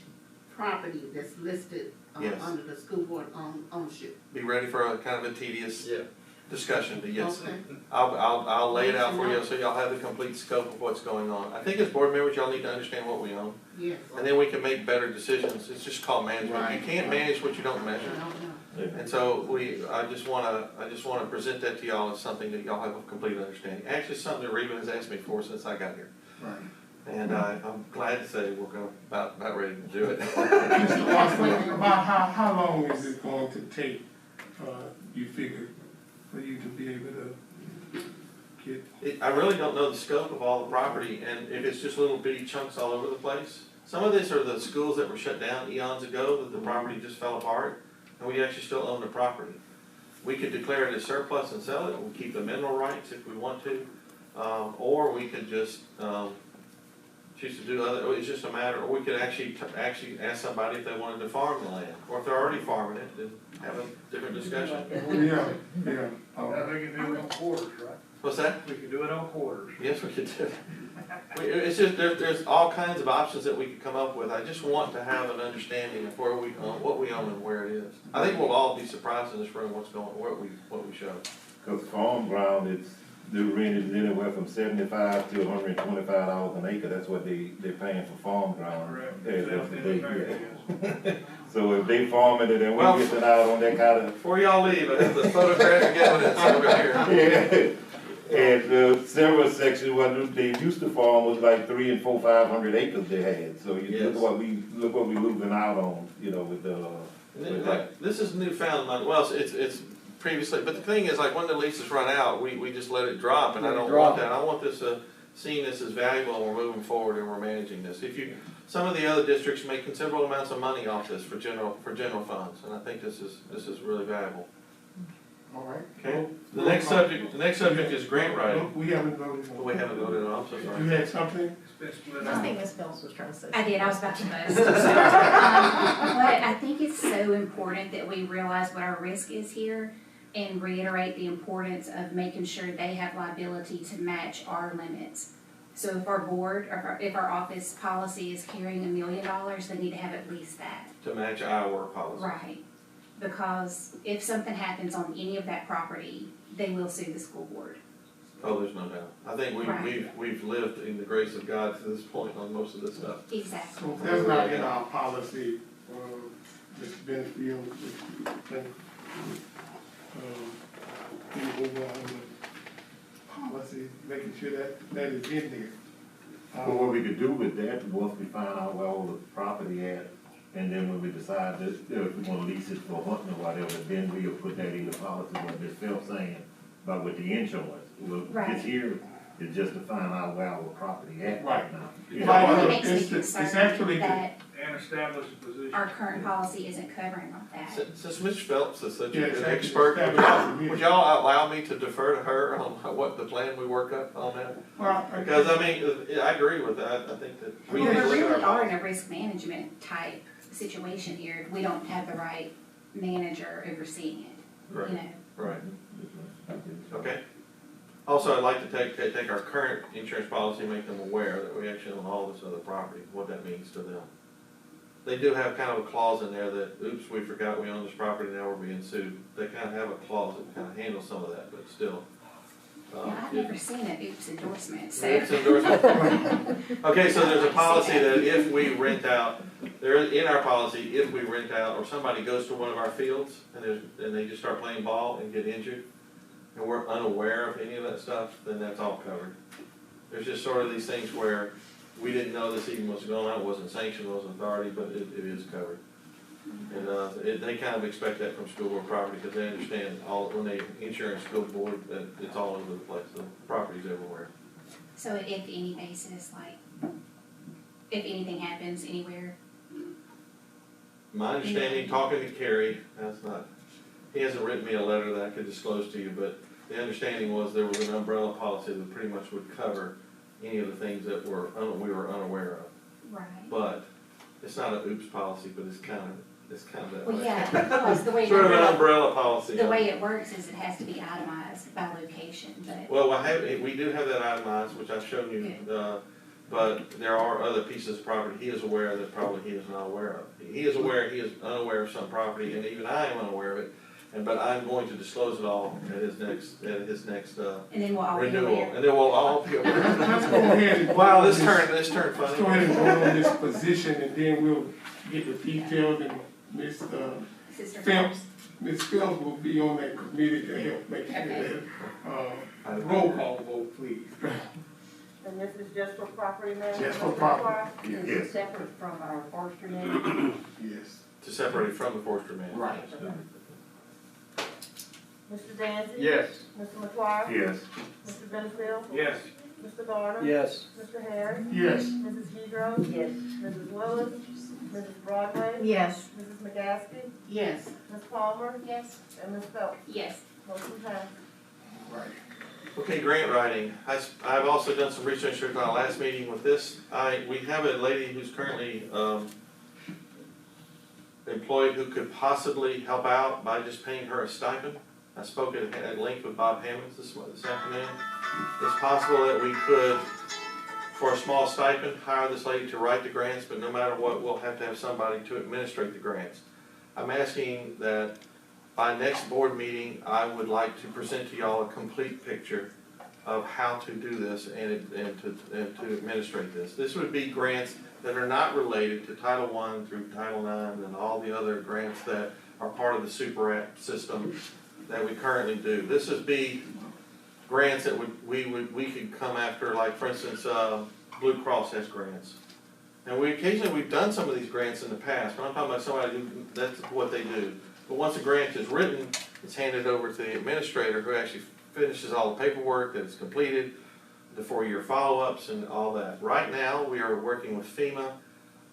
property that's listed
Yes.
under the school board ownership.
Be ready for a kind of a tedious
Yeah.
discussion, but yes,
Okay.
I'll lay it out for you so y'all have the complete scope of what's going on. I think as board members, y'all need to understand what we own,
Yes.
and then we can make better decisions. It's just called management. You
Right.
can't manage what you don't measure.
I don't know.
And so I just wanna present that to y'all as something that y'all have a complete understanding. Actually, something that Reba has asked me for since I got here.
Right.
And I'm glad to say we're about ready to do it.
Mr. Austin, about how long is it going to take, you figure, for you to be able to get?
I really don't know the scope of all the property, and if it's just little bitty chunks all over the place. Some of these are the schools that were shut down eons ago, that the property just fell apart, and we actually still own the property. We could declare it as surplus and sell it, and keep the mineral rights if we want to, or we could just, choose to do other, it's just a matter, or we could actually ask somebody if they wanted to farm the land, or if they're already farming it, then have a different discussion.
Yeah.
We can do it on quarters, right?
What's that?
We can do it on quarters.
Yes, we could do. It's just, there's all kinds of options that we could come up with. I just want to have an understanding of where we own, what we own and where it is. I think we'll all be surprised in this room what we show.
Cause farm ground, the rent is anywhere from $75 to $125 an acre, that's what they're paying for farm ground.
Correct.
That's what they get.
Yes.
So if they farming it and
Well,
we're missing out on that kind of.
Before y'all leave, I have the photographic evidence over here.
Yeah, and several sections, what they used to farm was like 300 and 400, 500 acres they had, so you
Yes.
look what we losing out on, with
This is newfound money. Well, it's previously, but the thing is, like, when the leases run out, we just let it drop, and I don't want that. I want this, seeing this as valuable, and we're moving forward and we're managing this. Some of the other districts make considerable amounts of money off this for general funds, and I think this is really valuable.
All right.
Okay, the next subject is grant writing.
We haven't voted.
Oh, we haven't voted on, I'm so sorry.
You had something?
It's been split
I
up.
think Ms. Phelps was trying to say.
I did, I was about to buzz. But I think it's so important that we realize what our risk is here and reiterate the importance of making sure they have liability to match our limits. So if our board, or if our office policy is carrying $1 million, they need to have at least that.
To match our policy.
Right. Because if something happens on any of that property, they will sue the school board.
Oh, there's no doubt. I think
Right.
we've lived in the grace of God to this point on most of this stuff.
Exactly.
So if that's not in our policy, Mr. Benfield, we move on with policy, making sure that is in there.
But what we could do with that, once we find out where all the property at, and then when we decide that, if we wanna lease it for hunting or whatever, then we'll put that in the policy, what Ms. Phelps saying about with the insurance. Well,
Right.
this here is just to find out where our property at
Right.
now.
It
Right.
really makes me
It's actually
concerned that
And establish a position.
our current policy isn't covering all that.
Since Ms. Phelps is such
Yeah,
an
exactly.
expert,
Yeah.
would y'all allow me to defer to her on what the plan we work up on that?
Well,
Because, I mean, I agree with that. I think that we
Well,
need
we
to look at
really
our
are in
policy.
a risk management type situation here. We don't have the right manager overseeing it, you
Right,
know.
right. Okay. Also, I'd like to take our current insurance policy, make them aware that we actually own all this other property, what that means to them. They do have kind of a clause in there that, oops, we forgot we own this property, now we're being sued. They kind of have a clause that kind of handles some of that, but still.
Yeah, I've never seen an oops endorsement, so.
It's endorsement. Okay, so there's a policy that if we rent out, in our policy, if we rent out, or somebody goes to one of our fields and they just start playing ball and get injured, and we're unaware of any of that stuff, then that's all covered. There's just sort of these things where we didn't know this even was going on, it wasn't sanctioned, wasn't authority, but it is covered. And they kind of expect that from school board property, because they understand when they insurance school board, that it's all over the place, the property's everywhere.
So if any basis, like, if anything happens anywhere,
My understanding, talking to Kerry, he hasn't written me a letter that I could disclose to you, but the understanding was there was an umbrella policy that pretty much would cover any of the things that we were unaware of.
right.
But it's not an oops policy, but it's kind of that way.
Well, yeah, because the way
Sort of an
it,
umbrella policy.
the way it works is it has to be itemized by location, but,
Well, we do have that itemized, which I've shown you, but there are other pieces of property he is aware that probably he is not aware of. He is unaware of some property, and even I am unaware of it, but I'm going to disclose it all at his next
and then we'll all be
renewal,
aware.
and then we'll all be aware.
let's go ahead and.
Wow, this turned
Let's go
funny.
ahead and vote on this position, and then we'll get the details, and Ms.
Sister
Phelps, Ms. Phelps will be on that committee to help make sure that, roll call vote, please.
And this is just for property management?
Just for property.
Is
Yes,
it separate from our forestry man?
yes.
To separate it from the forester man.
Right.
Mr. Dancy?
Yes.
Mr. McGuire?
Yes.
Mr. Benfield?
Yes.
Mr. Garner?
Yes.
Mr. Harris?
Yes.
Mrs. Gedro?
Yes.
Mrs. Willis? Mrs. Broadway?
Yes.
Mrs. McGaskey?
Yes.
Ms. Palmer?
Yes.
And Ms. Phelps?
Yes.
Motion passed.
Right.
Okay, grant writing. I've also done some research at our last meeting with this. We have a lady who's currently employed who could possibly help out by just paying her a stipend. I spoke at length with Bob Hammonds this afternoon. It's possible that we could, for a small stipend, hire this lady to write the grants, but no matter what, we'll have to have somebody to administrate the grants. I'm asking that by next board meeting, I would like to present to y'all a complete picture of how to do this and to administrate this. This would be grants that are not related to Title I through Title IX and all the other grants that are part of the Super Act system that we currently do. This would be grants that we could come after, like for instance, Blue Cross has grants. And occasionally we've done some of these grants in the past, but I'm talking about somebody who, that's what they do. But once a grant is written, it's handed over to the administrator who actually finishes all the paperwork that is completed, the 4-year follow-ups and all that. Right now, we are working with FEMA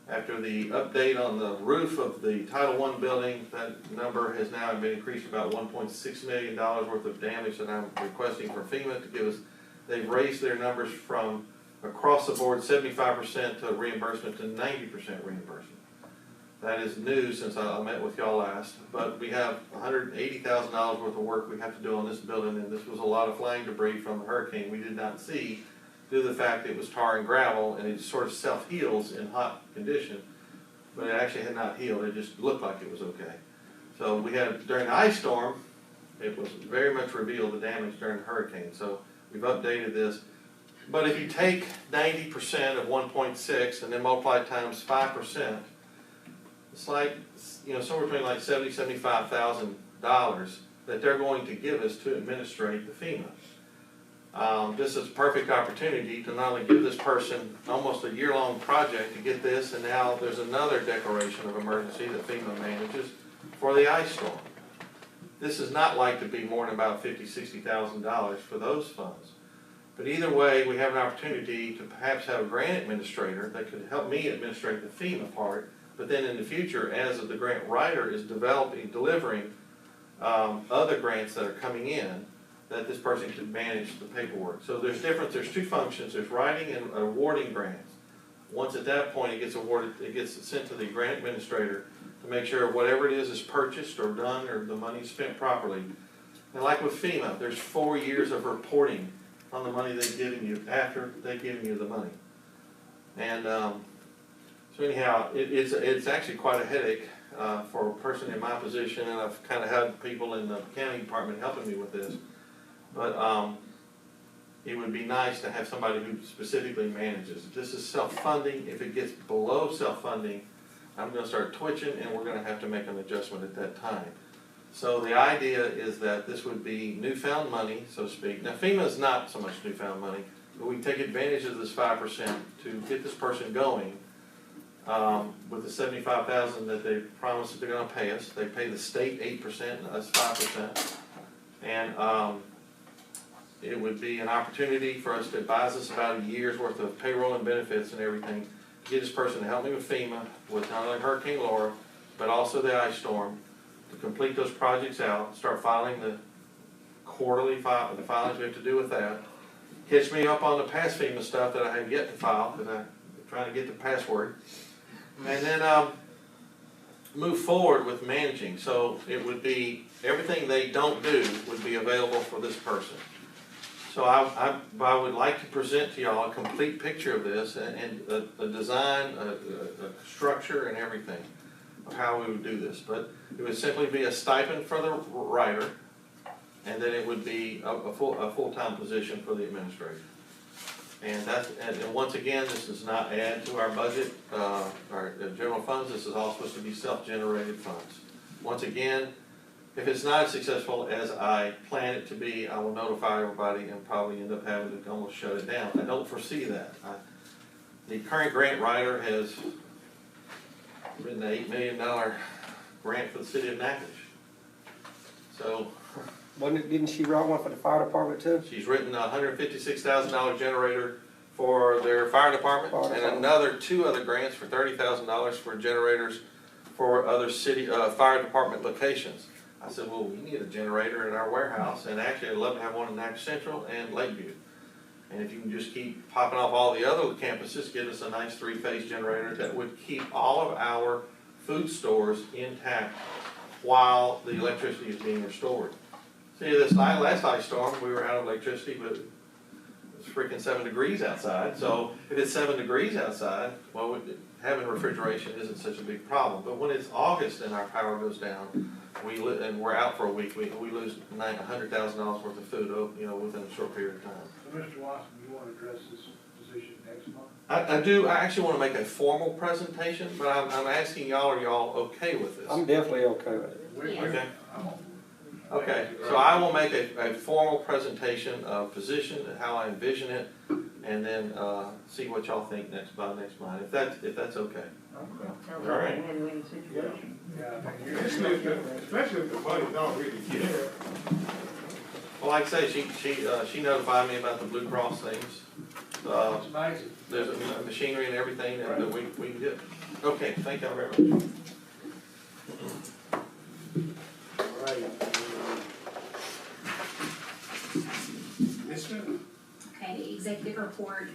After the update on the roof of the Title I building, that number has now been increased about $1.6 million worth of damage that I'm requesting for FEMA to give us. They've raised their numbers from across the board 75% to reimbursement to 90% reimbursement. That is new since I met with y'all last, but we have $180,000 worth of work we have to do on this building, and this was a lot of flying debris from the hurricane we did not see due to the fact that it was tar and gravel, and it sort of self-heals in hot condition, but it actually had not healed, it just looked like it was okay. So we had, during the ice storm, it was very much revealed the damage during the hurricane, so we've updated this. But if you take 90% of 1.6 and then multiply it times 5%, it's like, somewhere between like $75,000 that they're going to give us to administrate the FEMA. This is a perfect opportunity to not only give this person almost a year-long project to get this, and now there's another declaration of emergency that FEMA manages for the ice storm. This is not like to be more than about $50,000, $60,000 for those funds. But either way, we have an opportunity to perhaps have a grant administrator that could help me administrate the FEMA part. But then in the future, as the grant writer is delivering other grants that are coming in, that this person can manage the paperwork. So there's two functions, there's writing and awarding grants. Once at that point it gets awarded, it gets sent to the grant administrator to make sure whatever it is purchased or done or the money's spent properly. And like with FEMA, there's 4 years of reporting on the money they've given you after they've given you the money. And so anyhow, it's actually quite a headache for a person in my position, and I've kind of had people in the county department helping me with this. But it would be nice to have somebody who specifically manages. This is self-funding. If it gets below self-funding, I'm going to start twitching, and we're going to have to make an adjustment at that time. So the idea is that this would be newfound money, so to speak. Now FEMA is not so much newfound money, but we take advantage of this 5% to get this person going. With the $75,000 that they promised that they're going to pay us, they pay the state 8% and us 5%, and it would be an opportunity for us to advise us about a year's worth of payroll and benefits and everything. Get this person to help me with FEMA, with not only Hurricane Laura, but also the ice storm, to complete those projects out, start filing the quarterly the filings we have to do with that. Catch me up on the past FEMA stuff that I have yet to file, because I'm trying to get the password. And then move forward with managing. So it would be, everything they don't do would be available for this person. So I would like to present to y'all a complete picture of this, and a design, a structure, and everything of how we would do this. But it would simply be a stipend for the writer, and then it would be a full-time position for the administrator. And once again, this does not add to our budget, our general funds. This is all supposed to be self-generated funds. Once again, if it's not as successful as I plan it to be, I will notify everybody and probably end up having to almost shut it down. I don't foresee that. The current grant writer has written an $8 million grant for the city of Natchitoches. So.
Didn't she write one for the fire department too?
She's written a $156,000 generator for their fire department, and two other grants for $30,000 for generators for other city fire department locations. I said, well, we need a generator in our warehouse, and actually I'd love to have one in Natchez Central and Lakeview. And if you can just keep popping off all the other campuses, get us a nice 3-phase generator that would keep all of our food stores intact while the electricity is being restored. See, this last ice storm, we were out of electricity, but it was freaking 7 degrees outside. So if it's 7 degrees outside, well, having refrigeration isn't such a big problem. But when it's August and our power goes down, and we're out for a week, we lose $100,000 worth of food, within a short period of time.
So Mr. Watson, you want to address this position next month?
I do. I actually want to make a formal presentation, but I'm asking y'all, are y'all okay with this?
I'm definitely okay with it.
Okay. Okay, so I will make a formal presentation of position and how I envision it, and then see what y'all think by next month, if that's okay.
All
right.
Win-win situation.
Especially if the money's already there.
Well, like I say, she notified me about the Blue Cross things,
It's amazing.
there's machinery and everything that we can do. Okay, thank y'all very much.
All right. Ms. Smith?
Okay, executive report.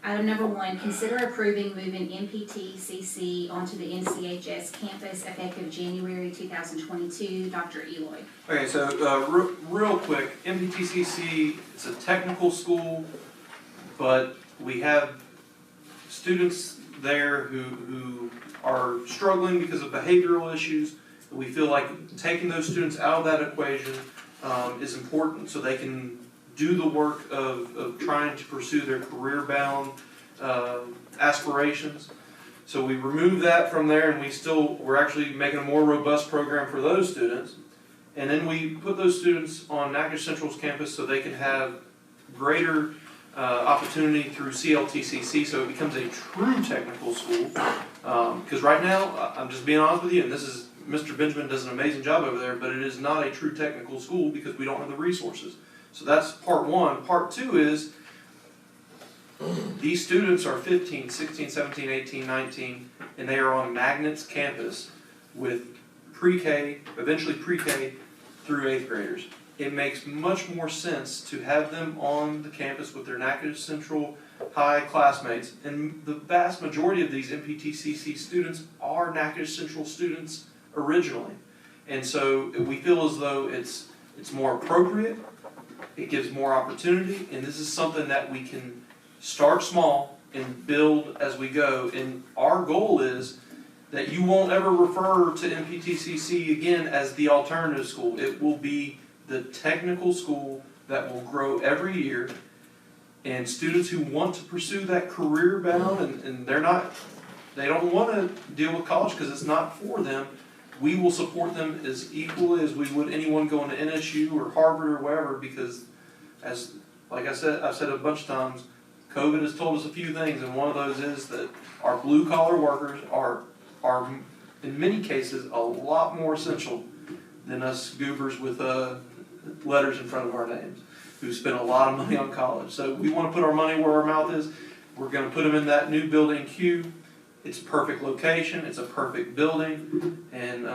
Item number 1, consider approving moving NPTCC onto the NCHS campus effective January 2022. Dr. Eloy.
Okay, so real quick, MPTCC is a technical school, but we have students there who are struggling because of behavioral issues. We feel like taking those students out of that equation is important so they can do the work of trying to pursue their career-bound aspirations. So we remove that from there, and we're actually making a more robust program for those students. And then we put those students on Natchitoches Central's campus so they can have greater opportunity through CLTCC, so it becomes a true technical school. Because right now, I'm just being honest with you, and Mr. Benjamin does an amazing job over there, but it is not a true technical school because we don't have the resources. So that's part 1. Part 2 is these students are 15, 16, 17, 18, 19, and they are on Magnet's campus with pre-K, eventually pre-K through 8th graders. It makes much more sense to have them on the campus with their Natchitoches Central High classmates, and the vast majority of these MPTCC students are Natchitoches Central students originally. And so we feel as though it's more appropriate, it gives more opportunity, and this is something that we can start small and build as we go. And our goal is that you won't ever refer to MPTCC again as the alternative school. It will be the technical school that will grow every year, and students who want to pursue that career bound and they don't want to deal with college because it's not for them, we will support them as equally as we would anyone going to NSU or Harvard or wherever, because like I've said a bunch of times, COVID has told us a few things, and one of those is that our blue collar workers are in many cases a lot more essential than us goobers with letters in front of our names who spend a lot of money on college. So we want to put our money where our mouth is. We're going to put them in that new building Q. It's a perfect location, it's a perfect building, and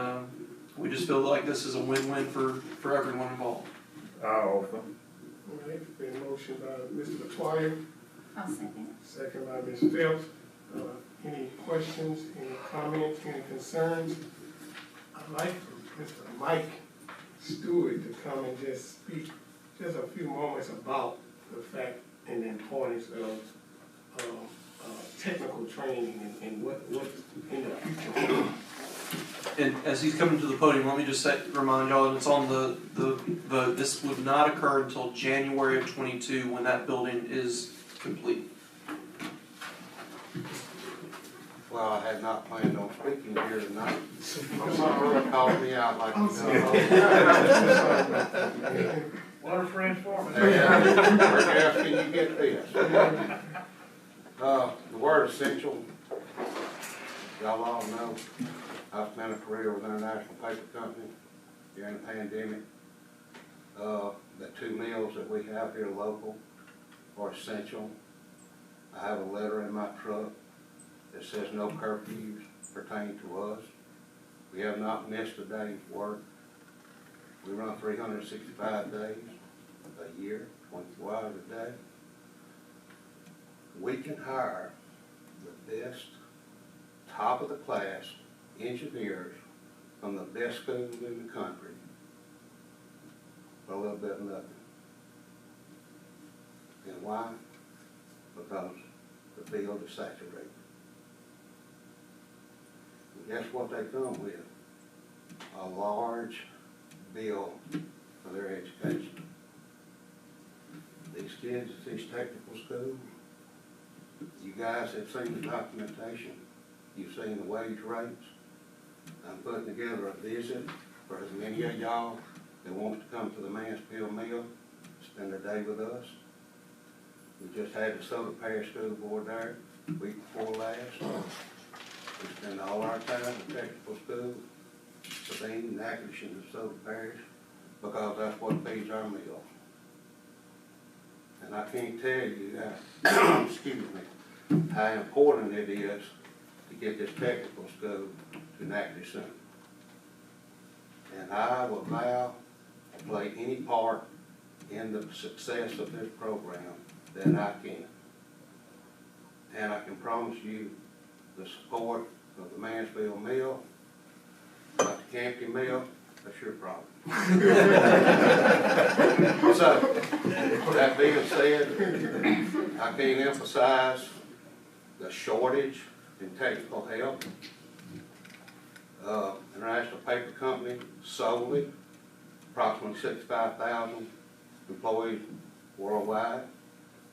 we just feel like this is a win-win for everyone involved.
All right, been motion by Mr. Latoya,
I'll second.
second by Ms. Phelps. Any questions, any comments, any concerns? I'd like for Mr. Mike Stewart to come and just speak just a few moments about the fact and the importance of technical training and what in the future.
And as he's coming to the podium, let me just remind y'all that it's on this would not occur until January of 22 when that building is complete.
Well, I had not planned on speaking here tonight. Somebody called me out like you know.
What are friends for?
Where else can you get this? The word essential, y'all all know, I spent a career with International Paper Company during the pandemic. The 2 meals that we have here local are essential. I have a letter in my truck that says no curfews pertain to us. We have not missed a day's work. We run 365 days a year, 24 hours a day. We can hire the best, top of the class engineers from the best schools in the country for a little bit of nothing. And why? Because the field is saturated. And guess what they come with? A large bill for their education. These kids at these technical schools, you guys have seen the documentation, you've seen the wage rates. I'm putting together a visit for as many of y'all that want to come to the Mansfield Mill, spend a day with us. We just had the Untitled Parish School Board there week before last. We spend all our time in technical school, Sabine, Natchitoches, and Untitled Parish, because that's what feeds our meal. And I can't tell you, excuse me, how important it is to get this technical school to Natchitoches Center. And I will vow to play any part in the success of this program that I can. And I can promise you the support of the Mansfield Mill, like the Campy Mill, that's your problem. So, that being said, I can't emphasize the shortage in technical help. International Paper Company solely, approximately 65,000 employees worldwide,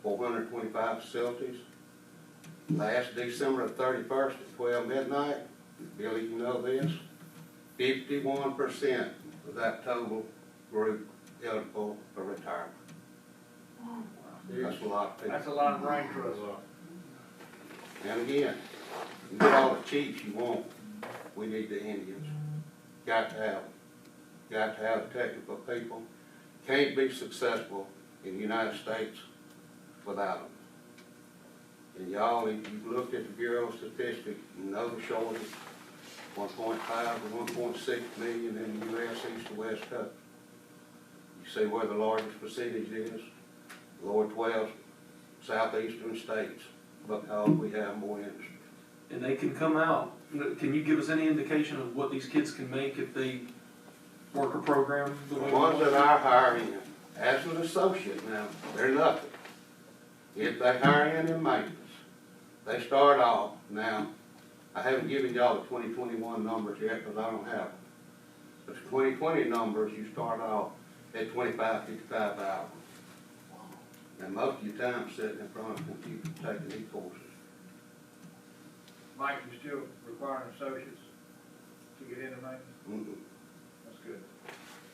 425 facilities. Last December 31st at 12 midnight, Billy, you know this, 51% of that total group eligible for retirement. That's a lot of people.
That's a lot of brain trust.
And again, you get all the chiefs you want, we need the Indians. Got to have them. Got to have the technical people. Can't be successful in the United States without them. And y'all, if you looked at the Bureau of Statistics, you know the shortage, 1.5 to 1.6 million in the U.S. East to West Coast. You see where the largest percentage is? Lower 12 southeastern states, because we have more industry.
And they can come out. Can you give us any indication of what these kids can make if they work a program?
The ones that are hiring as an associate now, they're nothing. If they hire in maintenance, they start off now. I haven't given y'all the 2021 numbers yet because I don't have them. But the 2020 numbers, you start off at 25, 55 hours. And most of your time sitting in front of a computer taking these courses.
Mike, you still requiring associates to get into maintenance? That's good.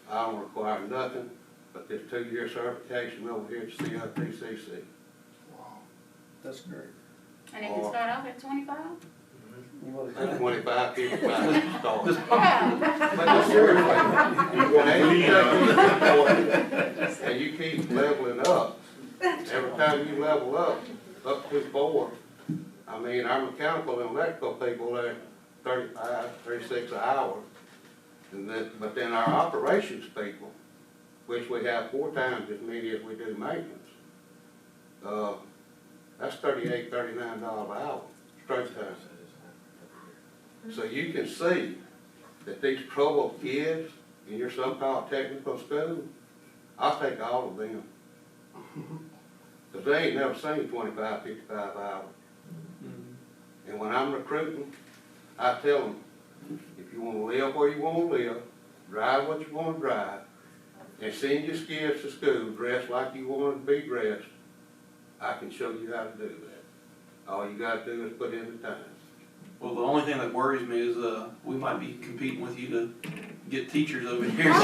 I don't require nothing but this 2-year certification over here at COTCC.
Wow, that's great.
And it can start off at 25?
At 25, 55 start.
Yeah.
But seriously, and you keep leveling up. Every time you level up to 4, I mean, our mechanical and electrical people are 35, 36 an hour. And but then our operations people, which we have 4 times as many as we do maintenance, that's $38, $39 an hour, straight time. So you can see that these troubled kids in your so-called technical school, I'll take all of them. Because they ain't never seen 25, 55 hours. And when I'm recruiting, I tell them, if you want to live where you want to live, drive what you want to drive, and send your kids to school dressed like you want to be dressed, I can show you how to do that. All you got to do is put in the time.
Well, the only thing that worries me is we might be competing with you to get teachers over here.
I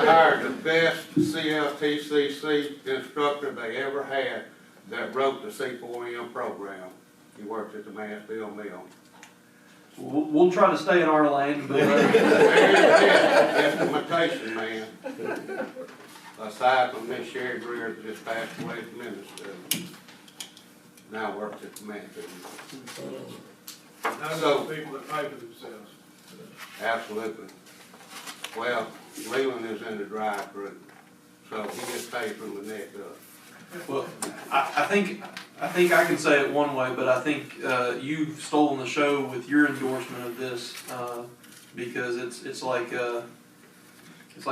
hired the best CLTCC instructor they ever had that wrote the C4M program. He worked at the Mansfield Mill.
We'll try to stay in our lane, but
instrumentation man. Aside from Miss Sherry Greer that just passed away from Minnesota, now works at the Mansfield Mill.
None of those people that pay for themselves.
Absolutely. Well, Leland is in the drive-through, so he gets paid from the neck up.
well, I think I can say it one way, but I think you've stolen the show with your endorsement of this because it's like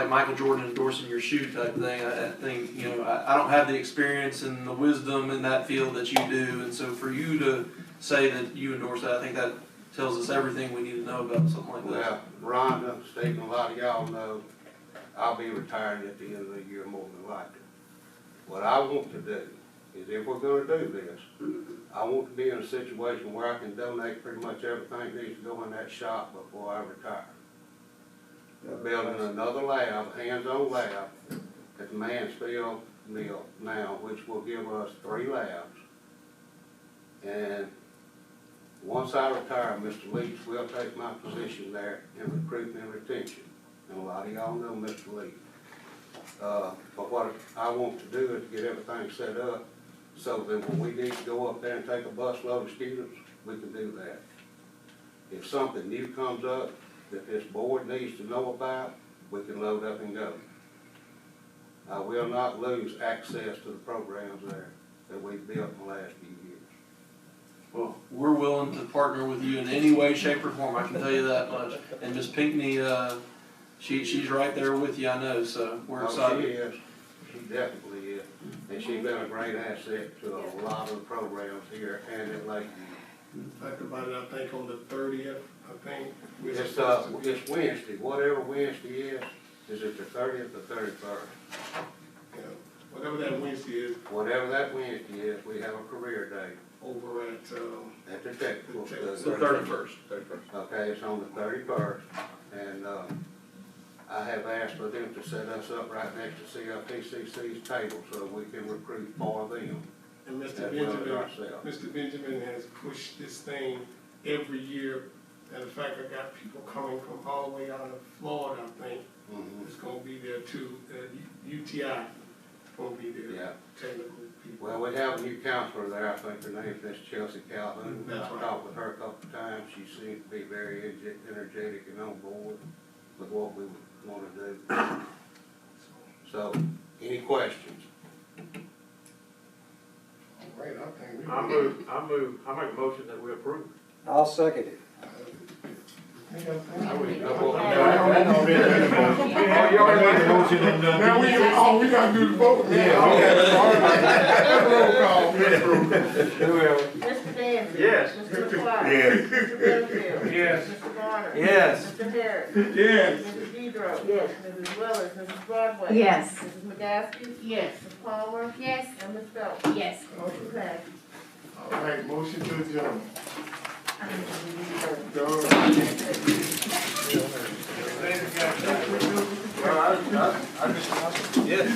Michael Jordan endorsing your shoe type thing. I think I don't have the experience and the wisdom in that field that you do, and so for you to say that you endorse that, I think that tells us everything we need to know about something like that.
Well, Rhonda, Steve, and a lot of y'all know I'll be retiring at the end of the year more than likely. What I want to do is, if we're going to do this, I want to be in a situation where I can donate pretty much everything that needs to go in that shop before I retire. We're building another lab, hands-on lab, at the Mansfield Mill now, which will give us 3 labs. And once I retire, Mr. Leach will take my position there in recruitment and retention. And a lot of y'all know Mr. Leach. But what I want to do is get everything set up so that when we need to go up there and take a bus load of students, we can do that. If something new comes up that this board needs to know about, we can load up and go. I will not lose access to the programs there that we've built in the last few years.
Well, we're willing to partner with you in any way, shape, or form, I can tell you that much. And Ms. Pinckney, she's right there with you, I know, so we're
Oh,
excited.
she is, she definitely is, and she's been a great asset to a lot of the programs here and in Lakeview.
Talked about it, I think, on the 30th, I think. we're
It's
supposed to-
it's Wednesday, whatever Wednesday is it the 30th or 31st?
Yeah, whatever that Wednesday is,
Whatever that Wednesday is, we have a career day
over at,
at the technical school.
It's the 31st.
Okay, it's on the 31st, and, I have asked for them to set us up right next to CLPCC's table so we can recruit for them
and
as well as ourselves.
Mr. Benjamin has pushed this thing every year. Matter of fact, I got people coming from all the way out of Florida, I think.
Mhm.
It's gonna be there too, UTI gonna be there.
Yeah.
Technical people.
Well, we have a new counselor there, I think her name is Chelsea Calhoun.
That's
I
right.
talked with her a couple of times, she seems to be very energetic and on board with what we want to do. So, any questions?
All right, I think we.
I make a motion that we approve.
I'll second it.
I
You already made the motion and
Now we gotta do the vote.
Yeah.
Roll call.
Mr. Danzy?
Yes.
Mr. McClure?
Yes.
Mr. Benfield?
Yes.
Mr. Garner?
Yes.
Mr. Harris?
Yes.
Mrs. Pedro? Yes. Mrs. Willis? Mrs. Broadway?
Yes.
Mrs. McGaskey? Yes. Ms. Palmer?
Yes.
And Ms. Phelps?
Yes.
Motion passed.
All right, motion to adjourn.
Well, I just, yes.